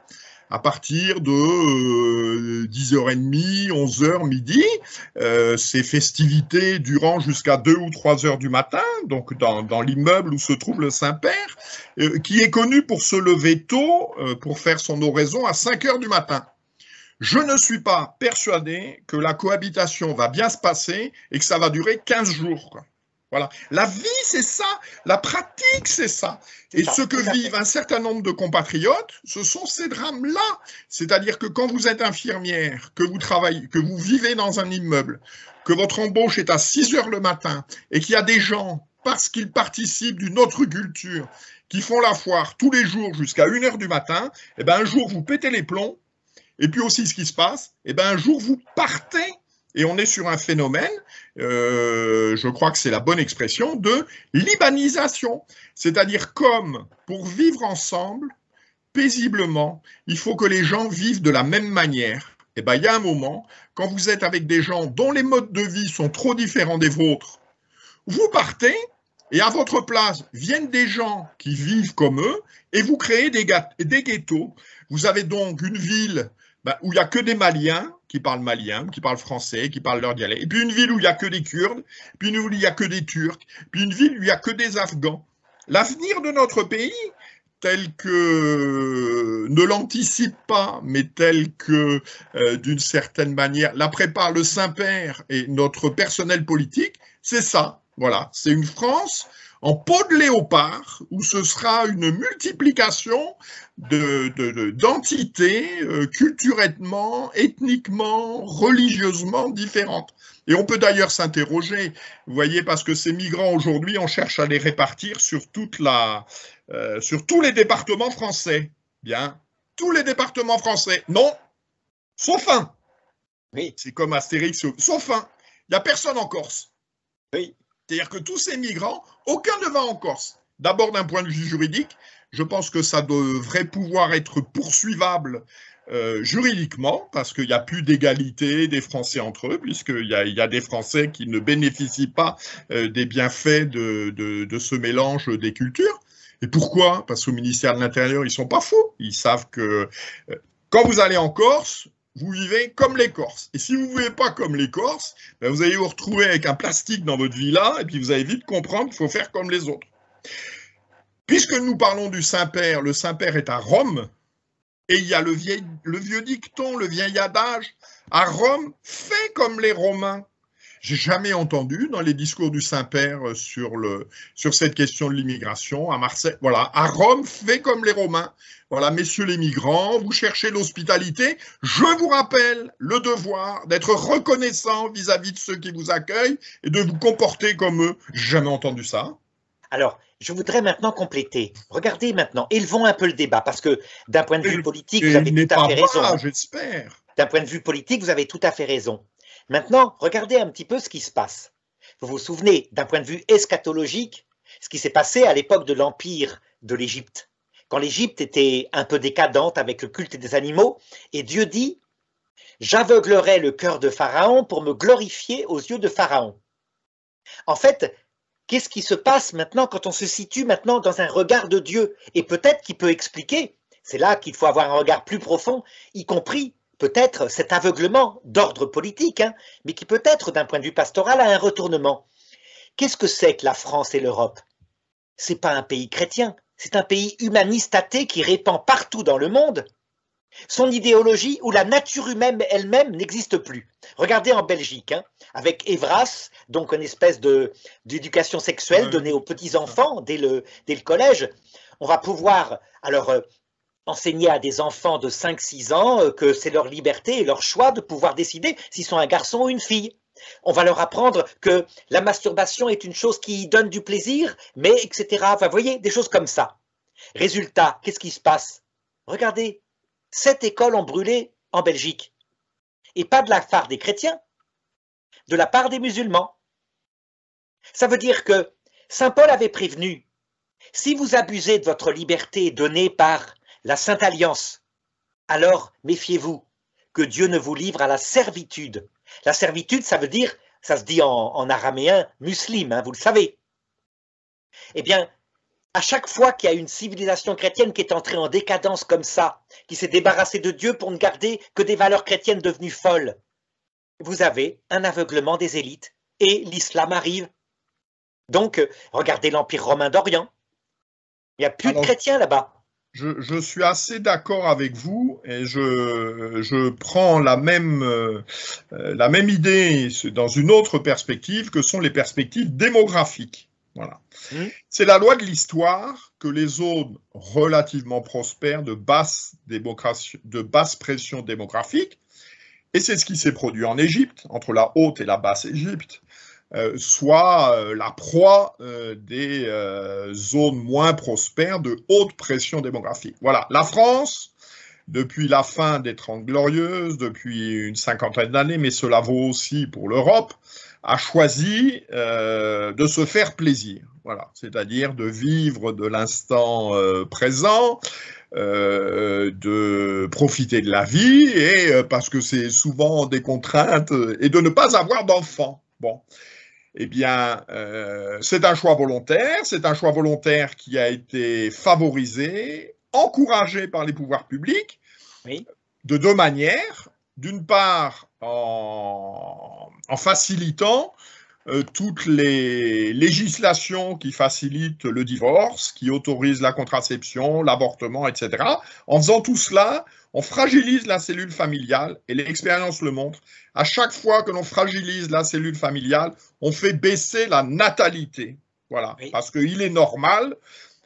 à partir de 10h30, 11h, midi. Ces festivités durant jusqu'à 2 ou 3 heures du matin, donc dans l'immeuble où se trouve le Saint-Père, qui est connu pour se lever tôt, pour faire son oraison à 5 heures du matin. Je ne suis pas persuadé que la cohabitation va bien se passer et que ça va durer 15 jours. Voilà. La vie, c'est ça. La pratique, c'est ça. Et ce que vivent un certain nombre de compatriotes, ce sont ces drames-là. C'est-à-dire que quand vous êtes infirmière, que vous travaillez, que vous vivez dans un immeuble, que votre embauche est à 6 heures le matin et qu'il y a des gens, parce qu'ils participent d'une autre culture, qui font la foire tous les jours jusqu'à 1 heure du matin, eh ben un jour vous pétez les plombs. Et puis aussi ce qui se passe, eh ben un jour vous partez. Et on est sur un phénomène, je crois que c'est la bonne expression, de libanisation. C'est-à-dire comme pour vivre ensemble, paisiblement, il faut que les gens vivent de la même manière. Et bien il y a un moment, quand vous êtes avec des gens dont les modes de vie sont trop différents des vôtres, vous partez et à votre place viennent des gens qui vivent comme eux et vous créez des ghettos. Vous avez donc une ville où il n'y a que des Maliens qui parlent malien, qui parlent français, qui parlent leur dialecte. Et puis une ville où il n'y a que des Kurdes, puis une ville où il n'y a que des Turcs, puis une ville où il n'y a que des Afghans. L'avenir de notre pays, tel que ne l'anticipe pas, mais tel que, d'une certaine manière, la prépare le Saint-Père et notre personnel politique, c'est ça. Voilà, c'est une France en peau de léopard, où ce sera une multiplication d'entités culturellement, ethniquement, religieusement différentes. Et on peut d'ailleurs s'interroger, vous voyez, parce que ces migrants aujourd'hui, on cherche à les répartir sur sur tous les départements français. Bien, tous les départements français. Non, sauf un. Oui. C'est comme Astérix, sauf un. Il n'y a personne en Corse. Oui. C'est-à-dire que tous ces migrants, aucun ne va en Corse. D'abord, d'un point de vue juridique, je pense que ça devrait pouvoir être poursuivable juridiquement, parce qu'il n'y a plus d'égalité des Français entre eux, puisqu'il y a des Français qui ne bénéficient pas des bienfaits de ce mélange des cultures. Et pourquoi? Parce qu'au ministère de l'Intérieur, ils ne sont pas fous. Ils savent que quand vous allez en Corse, vous vivez comme les Corses. Et si vous ne vivez pas comme les Corses, ben vous allez vous retrouver avec un plastique dans votre villa, et puis vous allez vite comprendre qu'il faut faire comme les autres. Puisque nous parlons du Saint-Père, le Saint-Père est à Rome, et il y a le vieux dicton, le vieil adage, à Rome, fais comme les Romains. J'ai jamais entendu dans les discours du Saint-Père sur cette question de l'immigration à Marseille. Voilà, à Rome, fait comme les Romains. Voilà, messieurs les migrants, vous cherchez l'hospitalité. Je vous rappelle le devoir d'être reconnaissant vis-à-vis de ceux qui vous accueillent et de vous comporter comme eux. J'ai jamais entendu ça. Alors, je voudrais maintenant compléter. Regardez maintenant, élevons un peu le débat, parce que d'un point de vue politique, vous avez tout à fait raison. Bas, j'espère. D'un point de vue politique, vous avez tout à fait raison. Maintenant, regardez un petit peu ce qui se passe. Vous vous souvenez, d'un point de vue eschatologique, ce qui s'est passé à l'époque de l'Empire de l'Égypte, quand l'Égypte était un peu décadente avec le culte des animaux, et Dieu dit « J'aveuglerai le cœur de Pharaon pour me glorifier aux yeux de Pharaon ». En fait, qu'est-ce qui se passe maintenant quand on se situe maintenant dans un regard de Dieu? Et peut-être qu'il peut expliquer, c'est là qu'il faut avoir un regard plus profond, y compris peut-être cet aveuglement d'ordre politique, hein, mais qui peut-être d'un point de vue pastoral a un retournement. Qu'est-ce que c'est que la France et l'Europe? C'est pas un pays chrétien, c'est un pays humaniste athée qui répand partout dans le monde son idéologie où la nature humaine elle-même n'existe plus. Regardez en Belgique, hein, avec Evras, donc une espèce d'éducation sexuelle donnée aux petits-enfants dès le collège. On va pouvoir alors enseigner à des enfants de 5-6 ans que c'est leur liberté et leur choix de pouvoir décider s'ils sont un garçon ou une fille. On va leur apprendre que la masturbation est une chose qui donne du plaisir, mais etc. Enfin, vous voyez, des choses comme ça. Résultat, qu'est-ce qui se passe? Regardez, 7 écoles ont brûlé en Belgique. Et pas de la part des chrétiens, de la part des musulmans. Ça veut dire que Saint Paul avait prévenu, si vous abusez de votre liberté donnée par la Sainte Alliance, alors méfiez-vous que Dieu ne vous livre à la servitude. La servitude, ça veut dire, ça se dit en araméen, musulman, hein, vous le savez. Eh bien, à chaque fois qu'il y a une civilisation chrétienne qui est entrée en décadence comme ça, qui s'est débarrassée de Dieu pour ne garder que des valeurs chrétiennes devenues folles, vous avez un aveuglement des élites et l'islam arrive. Donc, regardez l'Empire romain d'Orient. Il n'y a plus de chrétiens là-bas. Je suis assez d'accord avec vous et je prends la même idée dans une autre perspective que sont les perspectives démographiques. Voilà. C'est la loi de l'histoire que les zones relativement prospères de basse pression démographique, et c'est ce qui s'est produit en Égypte, entre la haute et la basse Égypte, soit la proie des zones moins prospères de haute pression démographique. Voilà, la France, depuis la fin des 30 Glorieuses, depuis une cinquantaine d'années, mais cela vaut aussi pour l'Europe, a choisi de se faire plaisir, voilà, c'est-à-dire de vivre de l'instant présent, de profiter de la vie, et parce que c'est souvent des contraintes, et de ne pas avoir d'enfants. Bon, eh bien, c'est un choix volontaire qui a été favorisé, encouragé par les pouvoirs publics, oui, de deux manières. D'une part, en facilitant toutes les législations qui facilitent le divorce, qui autorisent la contraception, l'avortement, etc. En faisant tout cela, on fragilise la cellule familiale, et l'expérience le montre. À chaque fois que l'on fragilise la cellule familiale, on fait baisser la natalité. Voilà, oui. Parce qu'il est normal,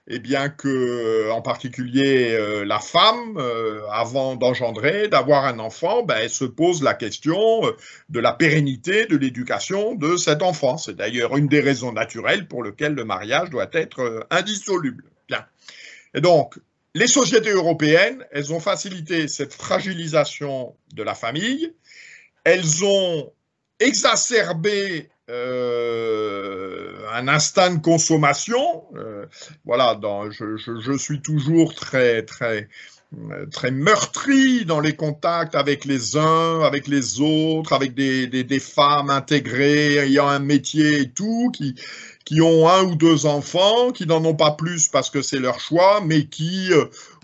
eh bien que, en particulier la femme, avant d'engendrer, d'avoir un enfant, ben, elle se pose la question de la pérennité, de l'éducation de cet enfant. C'est d'ailleurs une des raisons naturelles pour lesquelles le mariage doit être indissoluble. Bien. Et donc, les sociétés européennes, elles ont facilité cette fragilisation de la famille. Elles ont exacerbé un instinct de consommation. Voilà, je suis toujours très meurtri dans les contacts avec les uns, avec les autres, avec des femmes intégrées, ayant un métier et tout, qui ont 1 ou 2 enfants, qui n'en ont pas plus parce que c'est leur choix, mais qui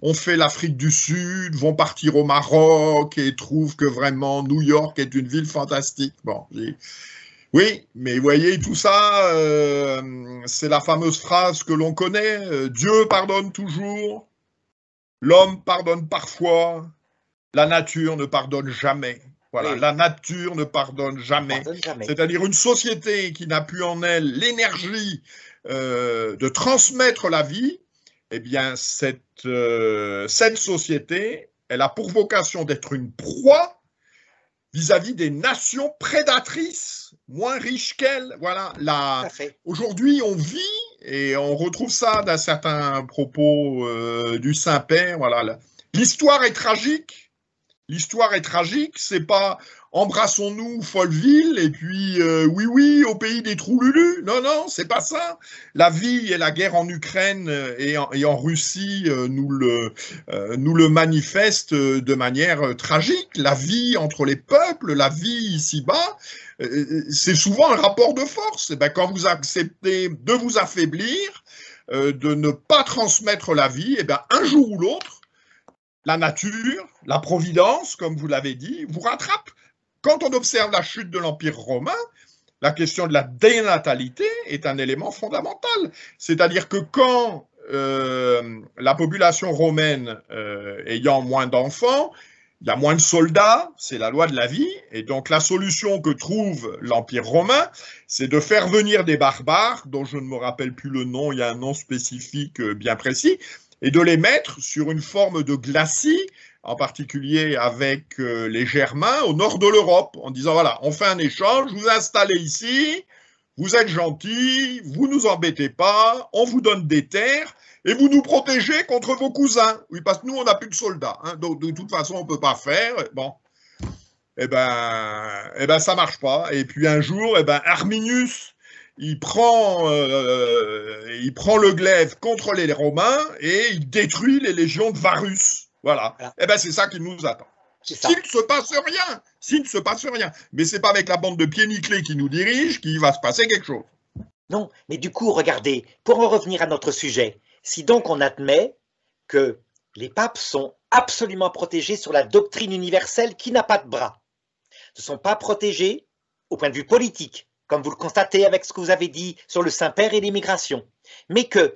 ont fait l'Afrique du Sud, vont partir au Maroc et trouvent que vraiment New York est une ville fantastique. Bon, oui, mais vous voyez, tout ça, c'est la fameuse phrase que l'on connaît, Dieu pardonne toujours, l'homme pardonne parfois, la nature ne pardonne jamais. Voilà, Oui, oui. la nature ne pardonne jamais. Pardonne jamais. C'est-à-dire une société qui n'a plus en elle l'énergie de transmettre la vie, eh bien, cette société, elle a pour vocation d'être une proie vis-à-vis des nations prédatrices moins riches qu'elle. Voilà, Tout à fait. aujourd'hui, on vit, et on retrouve ça d'un certain propos du Saint-Père, voilà, l'histoire est tragique. L'histoire est tragique, c'est pas embrassons-nous Folleville et puis oui oui au pays des Troululus. Non non, c'est pas ça. La vie et la guerre en Ukraine et en Russie nous le manifestent de manière tragique. La vie entre les peuples, la vie ici-bas, c'est souvent un rapport de force. Et ben, quand vous acceptez de vous affaiblir, de ne pas transmettre la vie, et ben, un jour ou l'autre, la nature, la providence, comme vous l'avez dit, vous rattrape. Quand on observe la chute de l'Empire romain, la question de la dénatalité est un élément fondamental. C'est-à-dire que quand la population romaine ayant moins d'enfants, il y a moins de soldats, c'est la loi de la vie, et donc la solution que trouve l'Empire romain, c'est de faire venir des barbares, dont je ne me rappelle plus le nom, il y a un nom spécifique bien précis, et de les mettre sur une forme de glacis, en particulier avec les Germains au nord de l'Europe, en disant voilà, on fait un échange, vous installez ici, vous êtes gentils, vous nous embêtez pas, on vous donne des terres et vous nous protégez contre vos cousins. Oui, parce que nous, on n'a plus de soldats, hein, donc de toute façon, on ne peut pas faire. Bon, eh ben, ça marche pas. Et puis un jour, eh ben, Arminius, il prend le glaive contre les Romains et il détruit les légions de Varus. Voilà. Voilà. Eh ben, c'est ça qui nous attend. S'il ne se passe rien, s'il ne se passe rien. Mais c'est pas avec la bande de pieds nickelés qui nous dirige qu'il va se passer quelque chose. Non, mais du coup, regardez, pour en revenir à notre sujet, si donc on admet que les papes sont absolument protégés sur la doctrine universelle qui n'a pas de bras, ne sont pas protégés au point de vue politique, comme vous le constatez avec ce que vous avez dit sur le Saint-Père et l'immigration, mais qu'il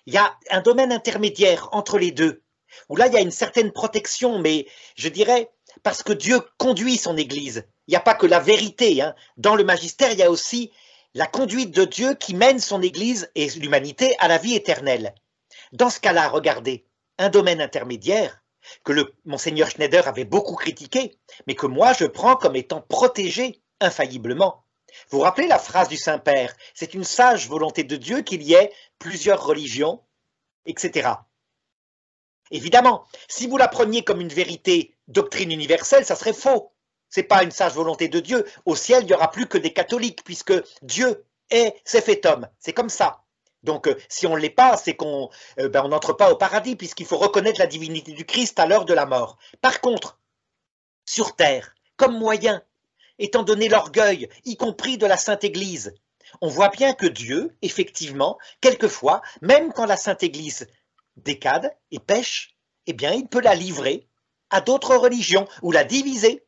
y a un domaine intermédiaire entre les deux, où là il y a une certaine protection, mais je dirais parce que Dieu conduit son Église. Il n'y a pas que la vérité, hein. Dans le magistère, il y a aussi la conduite de Dieu qui mène son Église et l'humanité à la vie éternelle. Dans ce cas-là, regardez, un domaine intermédiaire que le Monseigneur Schneider avait beaucoup critiqué, mais que moi je prends comme étant protégé infailliblement. Vous vous rappelez la phrase du Saint-Père, c'est une sage volonté de Dieu qu'il y ait plusieurs religions, etc. Évidemment, si vous la preniez comme une vérité doctrine universelle, ça serait faux. Ce n'est pas une sage volonté de Dieu. Au ciel, il n'y aura plus que des catholiques, puisque Dieu s'est fait homme. C'est comme ça. Donc, si on ne l'est pas, c'est qu'on n'entre pas au paradis, puisqu'il faut reconnaître la divinité du Christ à l'heure de la mort. Par contre, sur terre, comme moyen, étant donné l'orgueil, y compris de la Sainte Église, on voit bien que Dieu, effectivement, quelquefois, même quand la Sainte Église décade et pêche, eh bien, il peut la livrer à d'autres religions ou la diviser.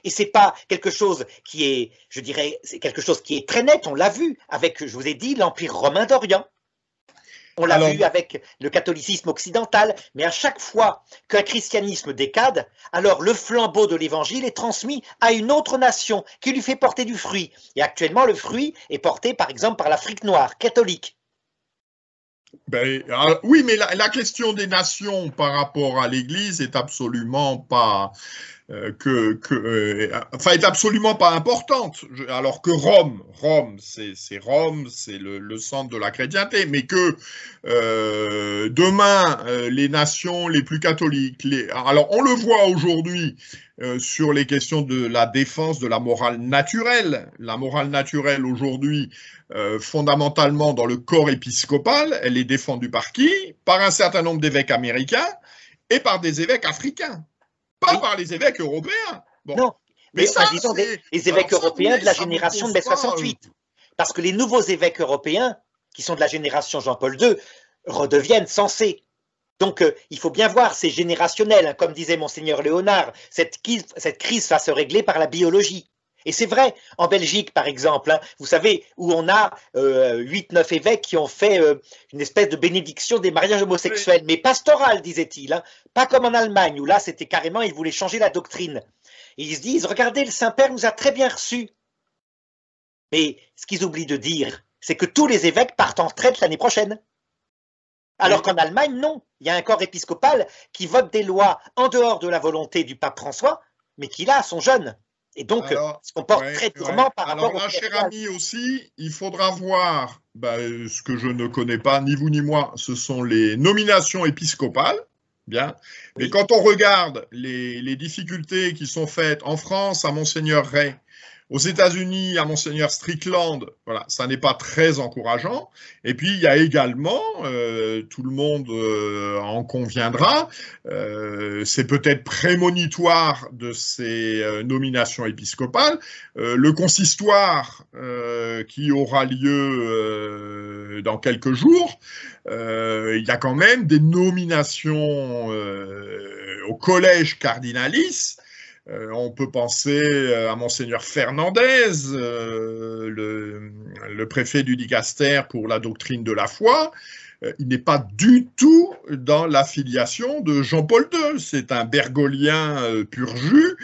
Et c'est pas quelque chose qui est, je dirais, c'est quelque chose qui est très net. On l'a vu avec, je vous ai dit, l'Empire romain d'Orient. On l'a vu avec le catholicisme occidental. Mais à chaque fois qu'un christianisme décade, alors le flambeau de l'évangile est transmis à une autre nation qui lui fait porter du fruit. Et actuellement, le fruit est porté, par exemple, par l'Afrique noire, catholique. Oui, mais la question des nations par rapport à l'Église est absolument pas est absolument pas importante. Alors que Rome, c'est le centre de la chrétienté, mais que demain les nations les plus catholiques, alors on le voit aujourd'hui sur les questions de la défense de la morale naturelle. La morale naturelle aujourd'hui, fondamentalement dans le corps épiscopal, elle est défendue par qui? Par un certain nombre d'évêques américains et par des évêques africains. Pas par les évêques européens. Bon. Non, mais ça, disons les évêques européens de la génération de mai 68. Parce que les nouveaux évêques européens, qui sont de la génération Jean-Paul II, redeviennent sensés. Donc, il faut bien voir, c'est générationnel, hein, comme disait Monseigneur Léonard, cette crise va se régler par la biologie. Et c'est vrai, en Belgique, par exemple, hein, vous savez, où on a 8-9 évêques qui ont fait une espèce de bénédiction des mariages homosexuels, mais pastorale, disait-il, hein, pas comme en Allemagne, où là, c'était carrément, ils voulaient changer la doctrine. et ils se disent, regardez, le Saint-Père nous a très bien reçus. Mais ce qu'ils oublient de dire, c'est que tous les évêques partent en retraite l'année prochaine. Alors qu'en Allemagne, non. Il y a un corps épiscopal qui vote des lois en dehors de la volonté du pape François, mais qui là sont jeunes. Et donc, se comportent très durement par rapport au... Alors là, cher ami aussi, il faudra voir ce que je ne connais pas, ni vous ni moi, ce sont les nominations épiscopales. Bien. Mais quand on regarde les difficultés qui sont faites en France à Monseigneur Ray, aux États-Unis, à Monseigneur Strickland, voilà, ça n'est pas très encourageant. Et puis, il y a également, tout le monde en conviendra, c'est peut-être prémonitoire de ces nominations épiscopales, le consistoire qui aura lieu dans quelques jours, il y a quand même des nominations au collège cardinalice. On peut penser à Monseigneur Fernandez, le préfet du dicaster pour la doctrine de la foi. Il n'est pas du tout dans l'affiliation de Jean-Paul II. C'est un bergolien pur jus,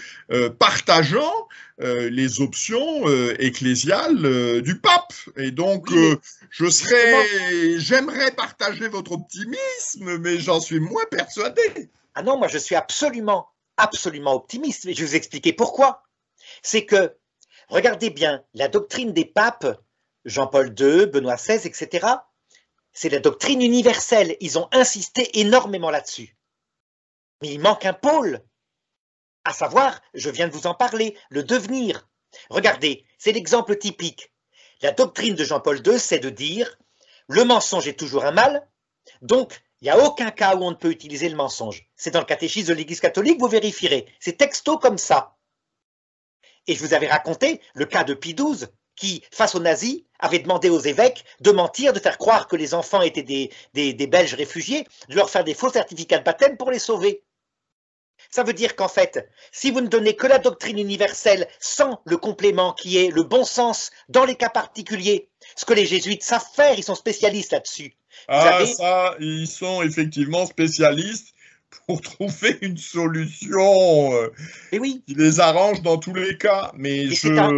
partageant les options ecclésiales du pape. Et donc, j'aimerais partager votre optimisme, mais j'en suis moins persuadé. Ah non, moi je suis absolument optimiste, et je vais vous expliquer pourquoi. C'est que, regardez bien, la doctrine des papes, Jean-Paul II, Benoît XVI, etc., c'est la doctrine universelle. Ils ont insisté énormément là-dessus. Mais il manque un pôle, à savoir, je viens de vous en parler, le devenir. Regardez, c'est l'exemple typique. La doctrine de Jean-Paul II, c'est de dire, le mensonge est toujours un mal, donc il n'y a aucun cas où on ne peut utiliser le mensonge. C'est dans le catéchisme de l'Église catholique, vous vérifierez. C'est texto comme ça. Et je vous avais raconté le cas de Pie XII, qui, face aux nazis, avait demandé aux évêques de mentir, de faire croire que les enfants étaient des Belges réfugiés, de leur faire des faux certificats de baptême pour les sauver. Ça veut dire qu'en fait, si vous ne donnez que la doctrine universelle sans le complément qui est le bon sens dans les cas particuliers, ce que les jésuites savent faire, ils sont spécialistes là-dessus. Ça, ils sont effectivement spécialistes pour trouver une solution qui les arrange dans tous les cas.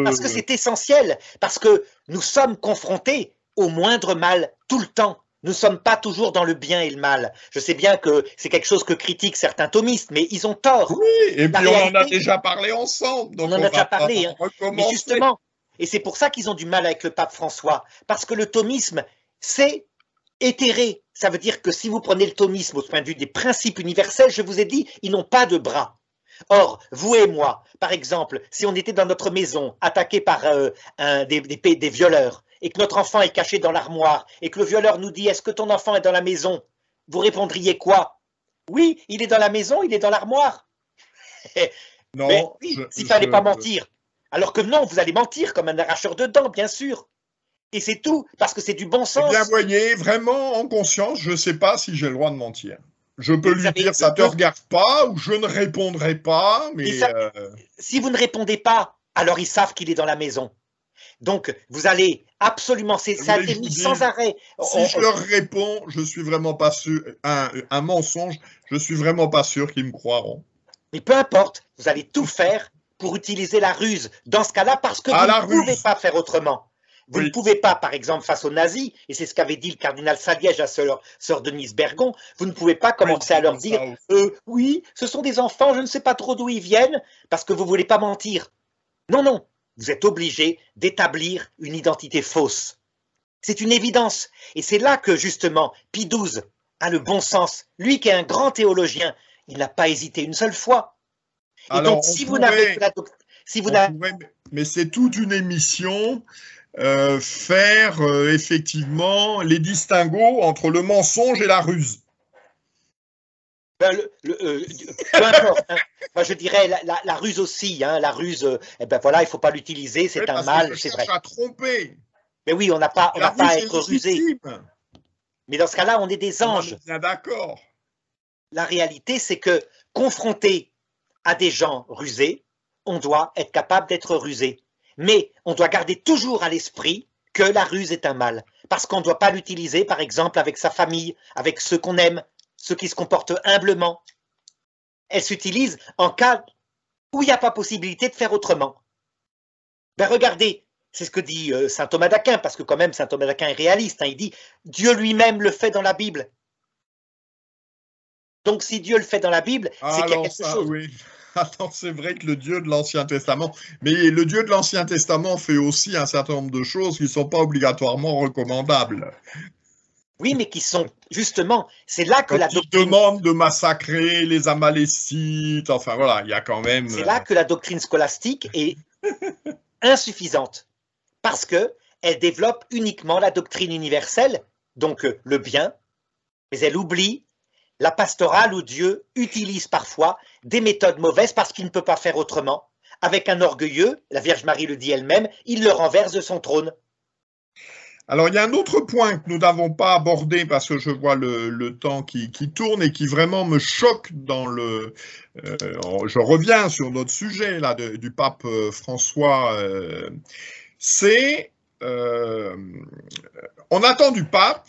Parce que c'est essentiel, parce que nous sommes confrontés au moindre mal tout le temps. Nous ne sommes pas toujours dans le bien et le mal. Je sais bien que c'est quelque chose que critiquent certains thomistes, mais ils ont tort. Oui, et puis on en a déjà parlé ensemble. Donc on en a déjà parlé, mais justement, et c'est pour ça qu'ils ont du mal avec le pape François, parce que le thomisme, c'est éthéré. Ça veut dire que si vous prenez le thomisme au point de vue des principes universels, je vous ai dit, ils n'ont pas de bras. Or, vous et moi, par exemple, si on était dans notre maison, attaqué par des violeurs, et que notre enfant est caché dans l'armoire, et que le violeur nous dit « Est-ce que ton enfant est dans la maison ?» Vous répondriez quoi? Oui, il est dans la maison, il est dans l'armoire. Non, mais oui, s'il ne fallait pas mentir. Alors que non, vous allez mentir comme un arracheur de dents, bien sûr. Et c'est tout, parce que c'est du bon sens. Eh bien, voyez, vraiment, en conscience, je ne sais pas si j'ai le droit de mentir. Je peux lui dire, ça ne te regarde pas, ou je ne répondrai pas, mais... Si vous ne répondez pas, alors ils savent qu'il est dans la maison. Donc, vous allez absolument... Ça a été mis sans arrêt. Si je leur réponds, je ne suis vraiment pas sûr... Un mensonge, je ne suis vraiment pas sûr qu'ils me croiront. Mais peu importe, vous allez tout faire pour utiliser la ruse dans ce cas-là, parce que vous ne pouvez pas faire autrement. Vous ne pouvez pas, par exemple, face aux nazis, et c'est ce qu'avait dit le cardinal Saliège à sœur Denise Bergon, vous ne pouvez pas commencer à leur dire « Oui, ce sont des enfants, je ne sais pas trop d'où ils viennent », parce que vous ne voulez pas mentir. Non, non, vous êtes obligé d'établir une identité fausse. C'est une évidence. Et c'est là que, justement, Pie XII a le bon sens. Lui qui est un grand théologien, il n'a pas hésité une seule fois. Et alors, donc, si vous n'avez mais c'est toute une émission... faire effectivement les distinguos entre le mensonge et la ruse. Peu importe, hein. Moi, je dirais la ruse aussi, hein. La ruse, voilà, il ne faut pas l'utiliser, c'est un mal, c'est vrai. À tromper. Mais oui, on n'a pas à être rusé. Mais dans ce cas-là, on est des anges. Bien d'accord. La réalité, c'est que confronté à des gens rusés, on doit être capable d'être rusé. Mais on doit garder toujours à l'esprit que la ruse est un mal, parce qu'on ne doit pas l'utiliser, par exemple, avec sa famille, avec ceux qu'on aime, ceux qui se comportent humblement. Elle s'utilise en cas où il n'y a pas possibilité de faire autrement. Ben regardez, c'est ce que dit saint Thomas d'Aquin, parce que quand même saint Thomas d'Aquin est réaliste, hein, il dit « Dieu lui-même le fait dans la Bible ». Donc si Dieu le fait dans la Bible, c'est qu'il y a quelque chose. Oui. Attends, c'est vrai que le Dieu de l'Ancien Testament, mais le Dieu de l'Ancien Testament fait aussi un certain nombre de choses qui ne sont pas obligatoirement recommandables. Oui, mais qui sont, justement, c'est là que quand la doctrine... il demande de massacrer les Amalécites, enfin voilà, il y a quand même... C'est là que la doctrine scolastique est insuffisante, parce qu'elle développe uniquement la doctrine universelle, donc le bien, mais elle oublie la pastorale où Dieu utilise parfois des méthodes mauvaises parce qu'il ne peut pas faire autrement. Avec un orgueilleux, la Vierge Marie le dit elle-même, il le renverse de son trône. Alors, il y a un autre point que nous n'avons pas abordé parce que je vois le temps qui tourne et qui vraiment me choque dans le... je reviens sur notre sujet là, du pape François. C'est... on attend du pape,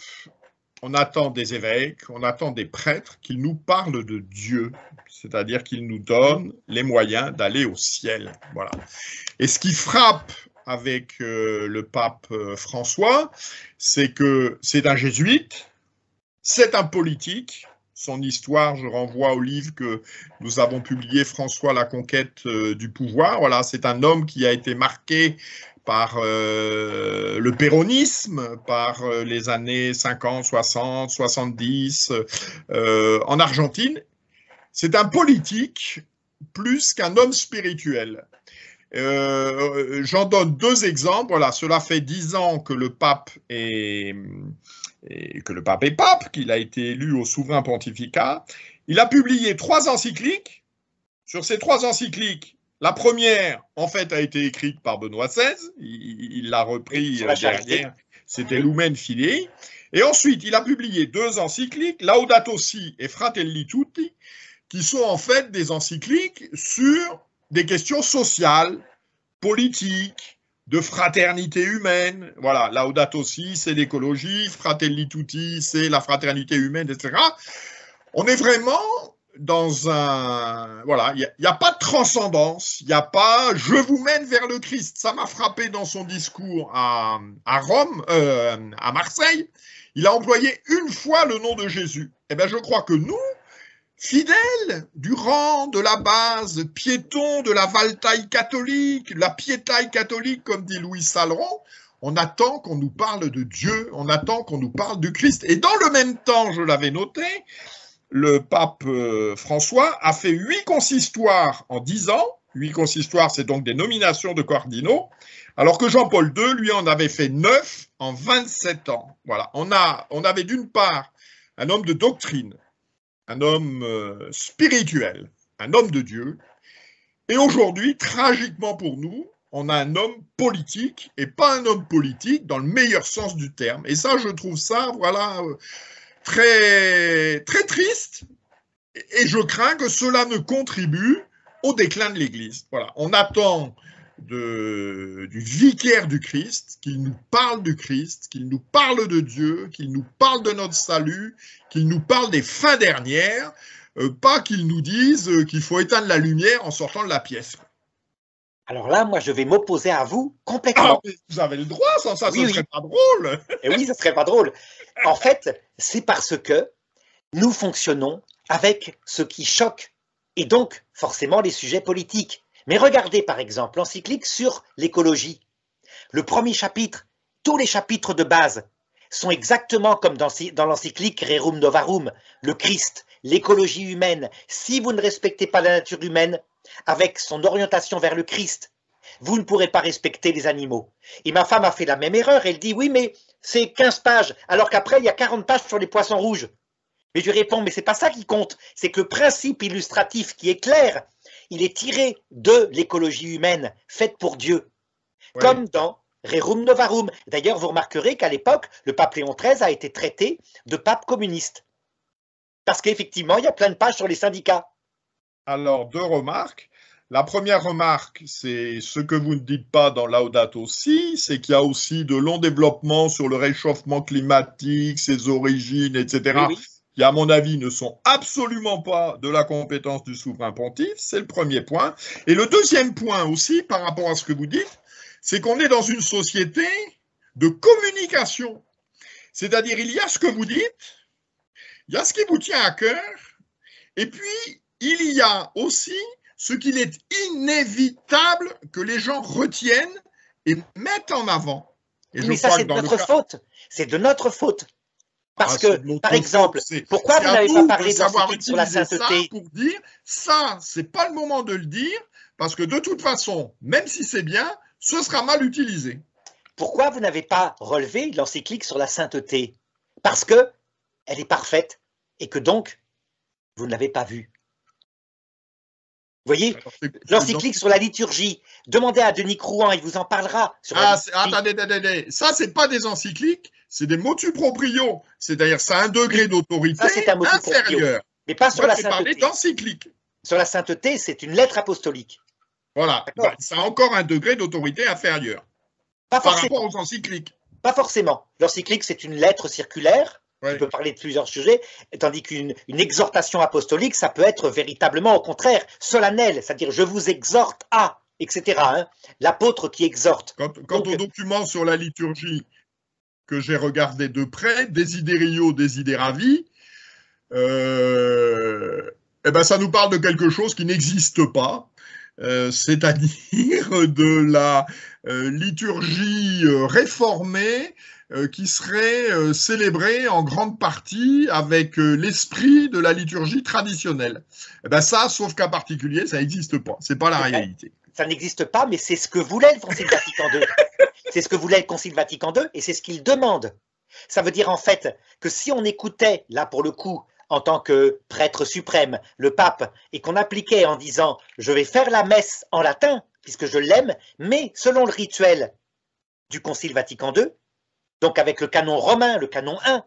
on attend des évêques, on attend des prêtres qu'ils nous parlent de Dieu, c'est-à-dire qu'ils nous donnent les moyens d'aller au ciel. Voilà. Et ce qui frappe avec le pape François, c'est que c'est un jésuite, c'est un politique. Son histoire, je renvoie au livre que nous avons publié, François, la conquête du pouvoir. Voilà, c'est un homme qui a été marqué par le péronisme, par les années 50, 60, 70 en Argentine. C'est un politique plus qu'un homme spirituel. J'en donne deux exemples. Voilà, cela fait 10 ans que le pape est pape, qu'il a été élu au souverain pontificat. Il a publié 3 encycliques. Sur ces 3 encycliques, la première, en fait, a été écrite par Benoît XVI. Il l'a repris derrière. C'était Lumen Fidei. Et ensuite, il a publié 2 encycliques, Laudato Si et Fratelli Tutti, qui sont en fait des encycliques sur des questions sociales, politiques, de fraternité humaine. Voilà, Laudato Si, c'est l'écologie, Fratelli Tutti, c'est la fraternité humaine, etc. On est vraiment dans un... Voilà, il n'y a pas de transcendance, il n'y a pas « je vous mène vers le Christ ». Ça m'a frappé dans son discours à Rome, à Marseille. Il a employé une fois le nom de Jésus. Eh bien, je crois que nous, fidèles du rang, de la base, piétons de la valtaille catholique, la piétaille catholique, comme dit Louis Saleron, on attend qu'on nous parle de Dieu, on attend qu'on nous parle du Christ. Et dans le même temps, je l'avais noté, le pape François a fait 8 consistoires en 10 ans. 8 consistoires, c'est donc des nominations de cardinaux, alors que Jean-Paul II, lui, en avait fait 9 en 27 ans. Voilà, on avait d'une part un homme de doctrine, un homme spirituel, un homme de Dieu. Et aujourd'hui, tragiquement pour nous, on a un homme politique, et pas un homme politique dans le meilleur sens du terme. Et ça, je trouve ça, voilà, très, très triste. Et je crains que cela ne contribue au déclin de l'Église. Voilà, on attend du vicaire du Christ, qu'il nous parle du Christ, qu'il nous parle de Dieu, qu'il nous parle de notre salut, qu'il nous parle des fins dernières, pas qu'il nous dise qu'il faut éteindre la lumière en sortant de la pièce. Alors là, moi, je vais m'opposer à vous complètement. Ah, vous avez le droit, sans ça, oui, ce serait pas drôle. Et oui, ce serait pas drôle. En fait, c'est parce que nous fonctionnons avec ce qui choque, et donc forcément les sujets politiques. Mais regardez par exemple l'encyclique sur l'écologie. Le premier chapitre, tous les chapitres de base sont exactement comme dans l'encyclique Rerum Novarum, le Christ, l'écologie humaine. Si vous ne respectez pas la nature humaine, avec son orientation vers le Christ, vous ne pourrez pas respecter les animaux. Et ma femme a fait la même erreur, elle dit oui mais c'est 15 pages, alors qu'après il y a 40 pages sur les poissons rouges. Mais je lui réponds, mais c'est pas ça qui compte, c'est que le principe illustratif qui est clair, il est tiré de l'écologie humaine, faite pour Dieu, oui. Comme dans Rerum Novarum. D'ailleurs, vous remarquerez qu'à l'époque, le pape Léon XIII a été traité de pape communiste. Parce qu'effectivement, il y a plein de pages sur les syndicats. Alors, 2 remarques. La première remarque, c'est ce que vous ne dites pas dans Laudato Si, c'est qu'il y a aussi de longs développements sur le réchauffement climatique, ses origines, etc. Oui, oui. qui, à mon avis, ne sont absolument pas de la compétence du souverain pontife. C'est le premier point. Et le deuxième point aussi, par rapport à ce que vous dites, c'est qu'on est dans une société de communication. C'est-à-dire, il y a ce que vous dites, il y a ce qui vous tient à cœur, et puis il y a aussi ce qu'il est inévitable que les gens retiennent et mettent en avant. Et mais ça, c'est de notre faute. C'est de notre faute. Parce que, par exemple, pourquoi vous n'avez pas parlé de l'encyclique sur la sainteté pour dire, ça, c'est pas le moment de le dire, parce que de toute façon, même si c'est bien, ce sera mal utilisé. Pourquoi vous n'avez pas relevé l'encyclique sur la sainteté? Parce qu'elle est parfaite et que donc, vous ne l'avez pas vue. Vous voyez, l'encyclique sur la liturgie, demandez à Denis Crouan, il vous en parlera. Sur attendez, ça, c'est pas des encycliques, c'est des motu proprio, c'est-à-dire ça a un degré d'autorité inférieur. Mais pas sur la sainteté. D'encyclique. Sur la sainteté, c'est une lettre apostolique. Voilà, ça a encore un degré d'autorité inférieur. Par rapport aux encycliques. Pas forcément. L'encyclique, c'est une lettre circulaire. Ouais. On peut parler de plusieurs sujets, tandis qu'une exhortation apostolique, ça peut être véritablement, au contraire, solennel, c'est-à-dire je vous exhorte à, etc. Hein, l'apôtre qui exhorte. Quant au document sur la liturgie que j'ai regardé de près, Desiderio Desideravi, eh ben ça nous parle de quelque chose qui n'existe pas, c'est-à-dire de la liturgie réformée qui serait célébrée en grande partie avec l'esprit de la liturgie traditionnelle. Eh ben ça, sauf cas particulier, ça n'existe pas. C'est pas la réalité. Ça n'existe pas, mais c'est ce que voulait le Concile Vatican II. C'est ce que voulait le Concile Vatican II et c'est ce qu'il demande. Ça veut dire en fait que si on écoutait, là pour le coup, en tant que prêtre suprême, le pape, et qu'on appliquait en disant « je vais faire la messe en latin, puisque je l'aime, mais selon le rituel du Concile Vatican II, donc avec le canon romain, le canon 1,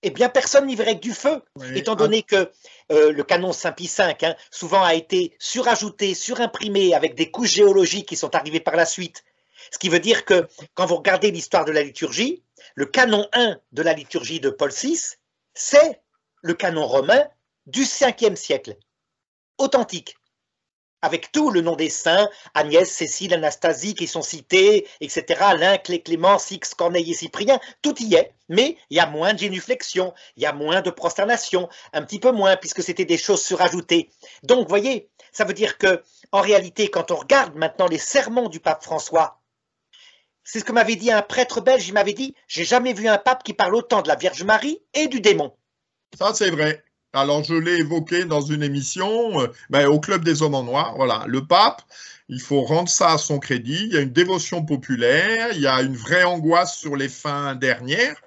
eh bien personne n'y verrait que du feu, étant donné que le canon Saint-Pie V, hein, souvent a été surajouté, surimprimé avec des couches géologiques qui sont arrivées par la suite. Ce qui veut dire que quand vous regardez l'histoire de la liturgie, le canon 1 de la liturgie de Paul VI, c'est le canon romain du 5e siècle, authentique, avec tout le nom des saints, Agnès, Cécile, Anastasie qui sont cités, etc., Alain, Clément, Sixte, Corneille et Cyprien, tout y est, mais il y a moins de génuflexion, il y a moins de prosternation, un petit peu moins, puisque c'était des choses surajoutées. Donc, vous voyez, ça veut dire que, en réalité, quand on regarde maintenant les sermons du pape François, c'est ce que m'avait dit un prêtre belge, il m'avait dit « J'ai jamais vu un pape qui parle autant de la Vierge Marie et du démon ». Ça, c'est vrai. Alors, je l'ai évoqué dans une émission au Club des Hommes en Noir. Voilà, le pape, il faut rendre ça à son crédit. Il y a une dévotion populaire, il y a une vraie angoisse sur les fins dernières.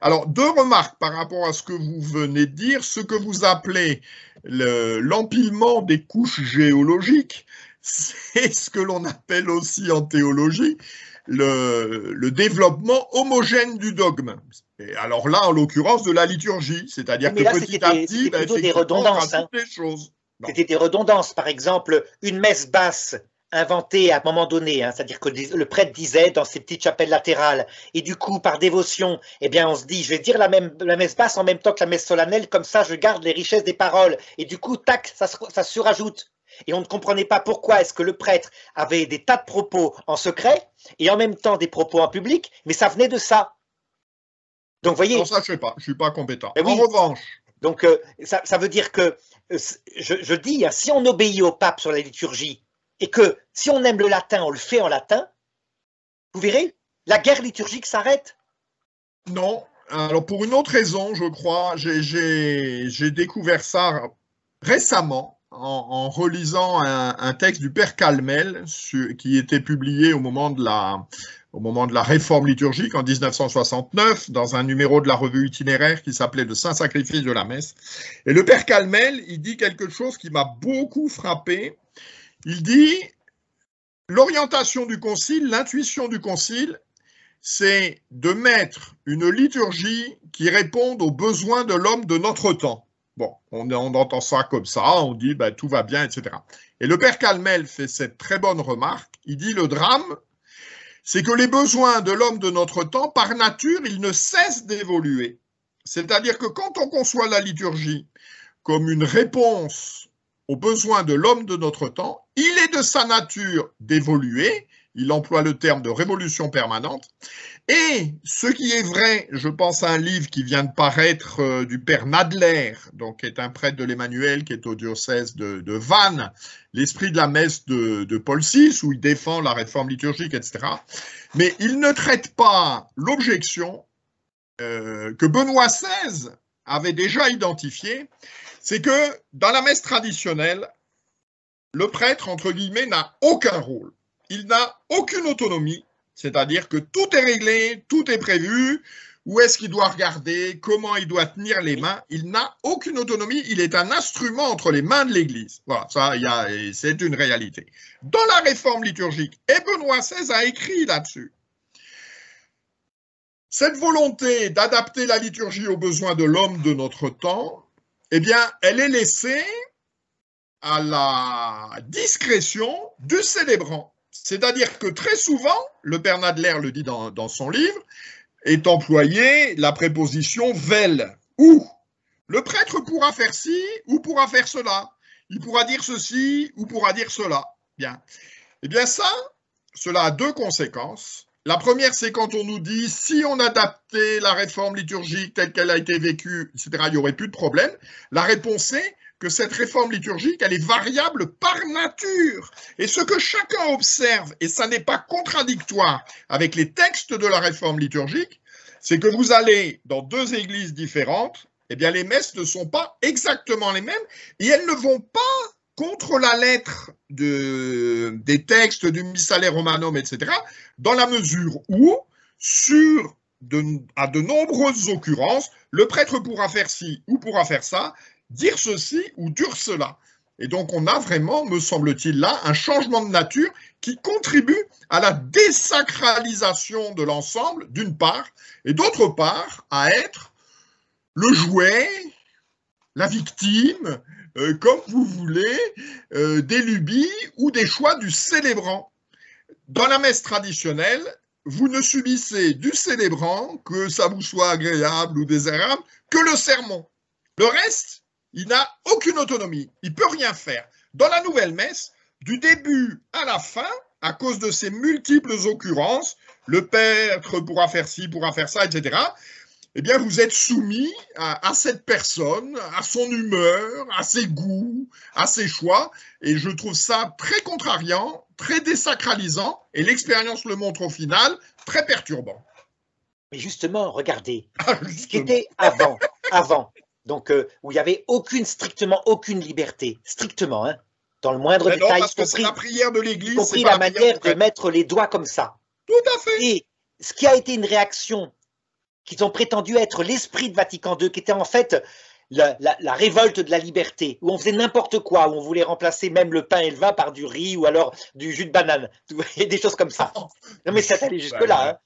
Alors, deux remarques par rapport à ce que vous venez de dire. Ce que vous appelez l'empilement des couches géologiques, c'est ce que l'on appelle aussi en théologie le développement homogène du dogme. Et alors là, en l'occurrence, de la liturgie, c'est-à-dire que petit à petit, plutôt des redondances. Hein. Des choses. C'était des redondances. Par exemple, une messe basse inventée à un moment donné, hein, c'est-à-dire que le prêtre disait dans ses petites chapelles latérales, et du coup, par dévotion, eh bien, on se dit, je vais dire la messe basse en même temps que la messe solennelle, comme ça, je garde les richesses des paroles. Et du coup, tac, ça surajoute. Et on ne comprenait pas pourquoi est-ce que le prêtre avait des tas de propos en secret et en même temps des propos en public, mais ça venait de ça. Donc, voyez. Non, ça, je sais pas, je suis pas compétent. Oui. En revanche. Donc, ça veut dire que, je dis, hein, si on obéit au pape sur la liturgie et que si on aime le latin, on le fait en latin, vous verrez, la guerre liturgique s'arrête. Non. Alors, pour une autre raison, je crois, j'ai découvert ça récemment. En relisant un texte du Père Calmel qui était publié au moment de la réforme liturgique en 1969 dans un numéro de la revue itinéraire qui s'appelait Le Saint Sacrifice de la Messe. Et le Père Calmel, il dit quelque chose qui m'a beaucoup frappé. Il dit l'orientation du Concile, l'intuition du Concile, c'est de mettre une liturgie qui réponde aux besoins de l'homme de notre temps. Bon, on entend ça comme ça, on dit tout va bien, etc. Et le Père Calmel fait cette très bonne remarque. Il dit le drame, c'est que les besoins de l'homme de notre temps, par nature, ils ne cessent d'évoluer. C'est-à-dire que quand on conçoit la liturgie comme une réponse aux besoins de l'homme de notre temps, il est de sa nature d'évoluer, il emploie le terme de révolution permanente, et ce qui est vrai, je pense à un livre qui vient de paraître du père Nadler, donc qui est un prêtre de l'Emmanuel, qui est au diocèse de Vannes, l'esprit de la messe de Paul VI, où il défend la réforme liturgique, etc. Mais il ne traite pas l'objection que Benoît XVI avait déjà identifiée, c'est que dans la messe traditionnelle, le prêtre, entre guillemets, n'a aucun rôle. Il n'a aucune autonomie, c'est-à-dire que tout est réglé, tout est prévu, où est-ce qu'il doit regarder, comment il doit tenir les mains. Il n'a aucune autonomie, il est un instrument entre les mains de l'Église. Voilà, ça, c'est une réalité. Dans la réforme liturgique, et Benoît XVI a écrit là-dessus, cette volonté d'adapter la liturgie aux besoins de l'homme de notre temps, eh bien, elle est laissée à la discrétion du célébrant. C'est-à-dire que très souvent, le père Nadler le dit dans son livre, est employé la préposition « vel » ou le prêtre pourra faire ci ou pourra faire cela. Il pourra dire ceci ou pourra dire cela. Bien. Eh bien ça, cela a deux conséquences. La première, c'est quand on nous dit si on adaptait la réforme liturgique telle qu'elle a été vécue, etc., il n'y aurait plus de problème. La réponse est que cette réforme liturgique, elle est variable par nature. Et ce que chacun observe, et ça n'est pas contradictoire avec les textes de la réforme liturgique, c'est que vous allez dans deux églises différentes, eh bien les messes ne sont pas exactement les mêmes et elles ne vont pas contre la lettre des textes du Missale Romanum, etc., dans la mesure où, à de nombreuses occurrences, le prêtre pourra faire ci ou pourra faire ça, dire ceci ou dire cela. Et donc on a vraiment, me semble-t-il là, un changement de nature qui contribue à la désacralisation de l'ensemble, d'une part, et d'autre part, à être le jouet, la victime, comme vous voulez, des lubies ou des choix du célébrant. Dans la messe traditionnelle, vous ne subissez du célébrant, que ça vous soit agréable ou désagréable, que le sermon. Le reste, il n'a aucune autonomie, il ne peut rien faire. Dans la nouvelle messe, du début à la fin, à cause de ces multiples occurrences, le prêtre pourra faire ci, pourra faire ça, etc., eh bien, vous êtes soumis à cette personne, à son humeur, à ses goûts, à ses choix, et je trouve ça très contrariant, très désacralisant, et l'expérience le montre au final, très perturbant. Mais justement, regardez, ce qui était avant, donc où il n'y avait strictement aucune liberté, strictement, hein, dans le moindre détail, parce que c'est la prière de l'Église, y compris la manière de mettre les doigts comme ça. Tout à fait. Et ce qui a été une réaction qu'ils ont prétendu être l'esprit de Vatican II, qui était en fait la révolte de la liberté, où on faisait n'importe quoi, où on voulait remplacer même le pain et le vin par du riz ou alors du jus de banane, et des choses comme ça. Non mais c'est allé jusque-là, hein.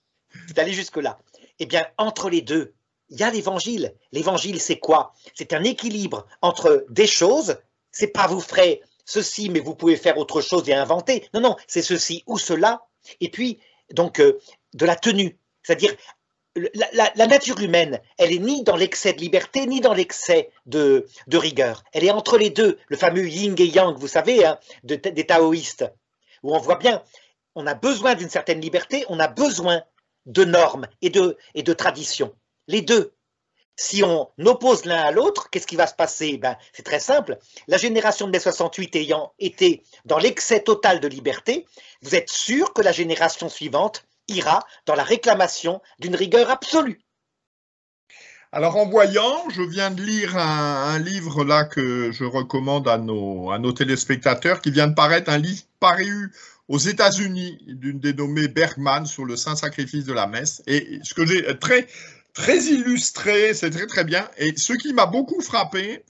C'est allé jusque-là. Eh bien, entre les deux, il y a l'évangile. L'évangile, c'est quoi? C'est un équilibre entre des choses, c'est pas vous ferez ceci, mais vous pouvez faire autre chose et inventer. Non, non, c'est ceci ou cela. Et puis, donc, de la tenue, c'est-à-dire la nature humaine, elle est ni dans l'excès de liberté, ni dans l'excès de rigueur. Elle est entre les deux, le fameux yin et yang, vous savez, hein, des taoïstes, où on voit bien, on a besoin d'une certaine liberté, on a besoin de normes et de traditions. Les deux. Si on oppose l'un à l'autre, qu'est-ce qui va se passer? Ben, c'est très simple. La génération de mai 68 ayant été dans l'excès total de liberté, vous êtes sûr que la génération suivante ira dans la réclamation d'une rigueur absolue. Alors en voyant, je viens de lire un livre là que je recommande à nos téléspectateurs, qui vient de paraître, un livre paru aux États-Unis d'une dénommée Bergman sur le saint sacrifice de la messe. Et ce que j'ai très illustré, c'est très bien. Et ce qui m'a beaucoup frappé,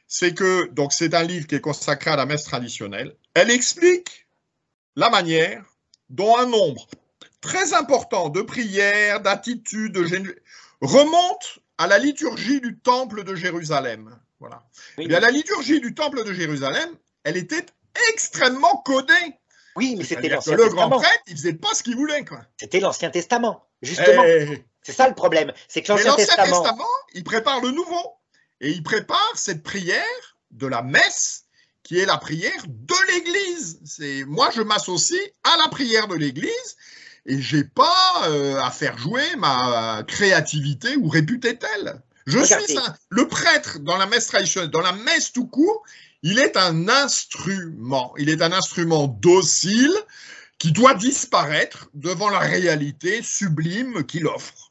c'est que donc c'est un livre qui est consacré à la messe traditionnelle. Elle explique la dont un nombre très important de prières, d'attitudes, remonte à la liturgie du temple de Jérusalem. Voilà. Oui. Eh bien, la liturgie du temple de Jérusalem, elle était extrêmement codée. Oui, mais c'était l'Ancien Testament. Le Testament. grand prêtre, il faisait pas ce qu'il voulait, quoi. C'était l'Ancien Testament, justement. C'est ça le problème, c'est que Mais l'Ancien l'Ancien Testament, Testament, il prépare le Nouveau. Et il prépare cette prière de la messe, qui est la prière de l'Église. Moi, je m'associe à la prière de l'Église et je n'ai pas à faire jouer ma créativité ou réputer telle. Je regardez, suis le prêtre dans la messe traditionnelle, dans la messe tout court, il est un instrument. Il est un instrument docile qui doit disparaître devant la réalité sublime qu'il offre.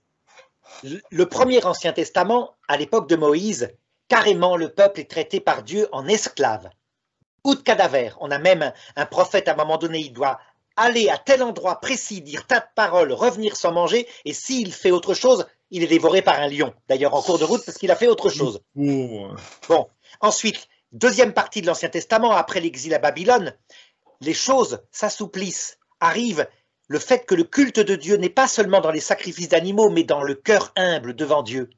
le premier Ancien Testament, à l'époque de Moïse, carrément le peuple est traité par Dieu en esclave, ou de cadavre. On a même un prophète, à un moment donné, il doit aller à tel endroit précis, dire tas de paroles, revenir sans manger, et s'il fait autre chose, il est dévoré par un lion, d'ailleurs en cours de route parce qu'il a fait autre chose. Bon, ensuite, deuxième partie de l'Ancien Testament, après l'exil à Babylone, les choses s'assouplissent, arrive le fait que le culte de Dieu n'est pas seulement dans les sacrifices d'animaux, mais dans le cœur humble devant Dieu.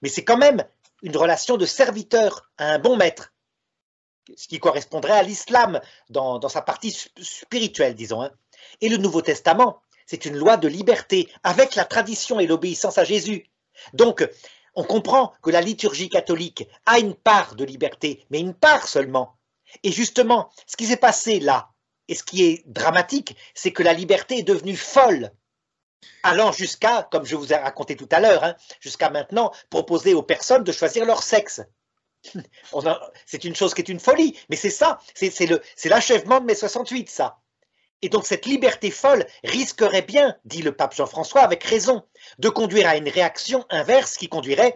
Mais c'est quand même une relation de serviteur à un bon maître, ce qui correspondrait à l'islam dans sa partie spirituelle, disons. Et le Nouveau Testament, c'est une loi de liberté avec la tradition et l'obéissance à Jésus. Donc, on comprend que la liturgie catholique a une part de liberté, mais une part seulement. Et justement, ce qui s'est passé là, et ce qui est dramatique, c'est que la liberté est devenue folle, allant jusqu'à, comme je vous ai raconté tout à l'heure, jusqu'à maintenant, proposer aux personnes de choisir leur sexe. C'est une chose qui est une folie, mais c'est ça, c'est l'achèvement de mai 68, ça. Et donc cette liberté folle risquerait bien, dit le pape Jean-François avec raison, de conduire à une réaction inverse qui conduirait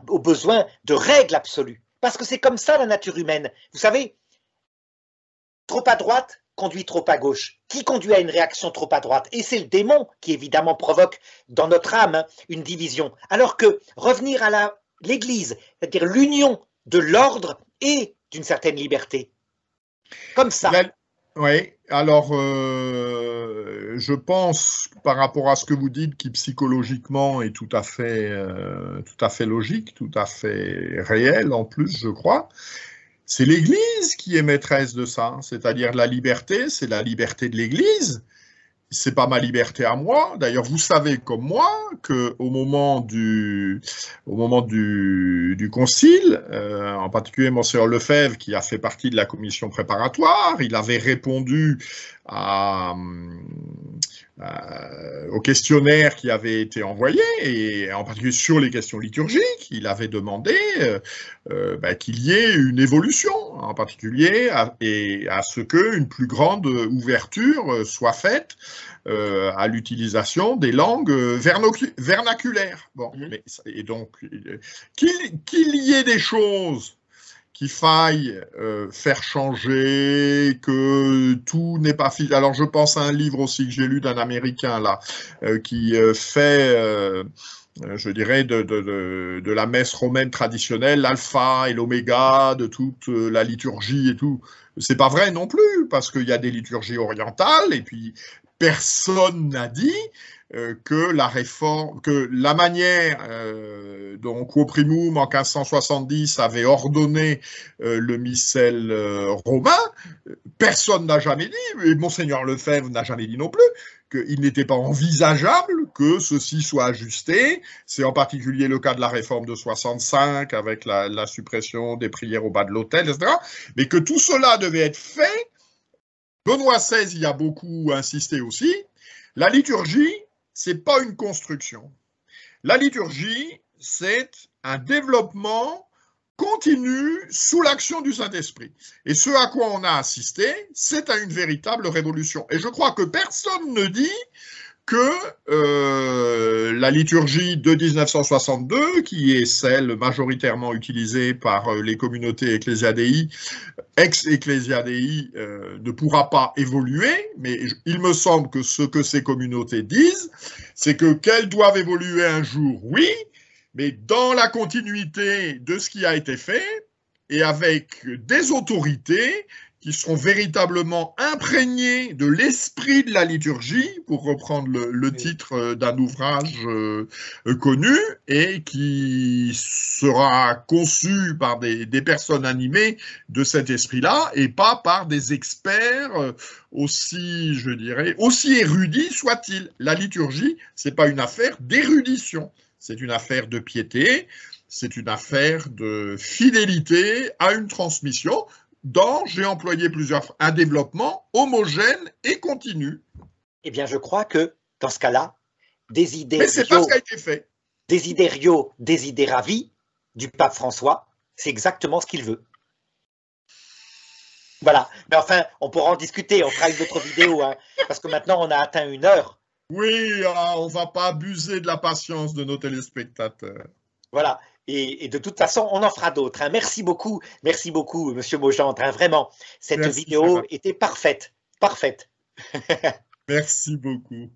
au besoin de règles absolues. Parce que c'est comme ça la nature humaine. Vous savez, trop à droite conduit trop à gauche. Qui conduit à une réaction trop à droite? Et c'est le démon qui évidemment provoque dans notre âme une division. Alors que revenir à l'Église, c'est-à-dire l'union de l'ordre et d'une certaine liberté. Comme ça. Oui, alors je pense par rapport à ce que vous dites qui psychologiquement est tout à fait logique, tout à fait réel en plus, je crois. C'est l'Église qui est maîtresse de ça, c'est-à-dire la liberté, c'est la liberté de l'Église. C'est pas ma liberté à moi. D'ailleurs, vous savez comme moi que au moment du concile, en particulier Monseigneur Lefebvre, qui a fait partie de la commission préparatoire, il avait répondu au questionnaire qui avait été envoyé, et en particulier sur les questions liturgiques, il avait demandé qu'il y ait une évolution, en particulier à ce qu'une plus grande ouverture soit faite à l'utilisation des langues vernaculaires. Bon, et donc, qu'il y ait des choses qu'il faille faire changer, que tout n'est pas fini. Alors, je pense à un livre aussi que j'ai lu d'un Américain, là, qui fait... je dirais, de la messe romaine traditionnelle, l'alpha et l'oméga de toute la liturgie et tout. C'est pas vrai non plus, parce qu'il y a des liturgies orientales, et puis personne n'a dit que la réforme, que la manière dont Quo Primum en 1570 avait ordonné le missel romain, personne n'a jamais dit, et Monseigneur Lefebvre n'a jamais dit non plus, qu'il n'était pas envisageable que ceci soit ajusté. C'est en particulier le cas de la réforme de 65 avec la suppression des prières au bas de l'autel, etc. Mais que tout cela devait être fait. Benoît XVI y a beaucoup insisté aussi. La liturgie, c'est pas une construction. La liturgie, c'est un développement continu sous l'action du Saint-Esprit. Et ce à quoi on a assisté, c'est à une véritable révolution. Et je crois que personne ne dit que la liturgie de 1962, qui est celle majoritairement utilisée par les communautés ecclésiadei, ex-ecclésiadei, ne pourra pas évoluer, mais il me semble que ce que ces communautés disent, c'est qu'elles doivent évoluer un jour, oui, mais dans la continuité de ce qui a été fait et avec des autorités qui seront véritablement imprégnés de l'esprit de la liturgie, pour reprendre le titre d'un ouvrage connu, et qui sera conçu par des personnes animées de cet esprit-là, et pas par des experts aussi, je dirais, aussi érudits soient-ils. La liturgie, c'est pas une affaire d'érudition, c'est une affaire de piété, c'est une affaire de fidélité à une transmission, j'ai employé un développement homogène et continu. Eh bien, je crois que, dans ce cas-là, Mais c'est pas ce qui a été fait. Desiderio desideravi du pape François, c'est exactement ce qu'il veut. Voilà. Mais enfin, on pourra en discuter, on fera une autre vidéo, hein, parce que maintenant, on a atteint 1 heure. Oui, on ne va pas abuser de la patience de nos téléspectateurs. Voilà. Et de toute façon, on en fera d'autres. Hein. Merci beaucoup, Monsieur Maugendre. Hein, vraiment, cette vidéo était parfaite. Parfaite. Merci beaucoup.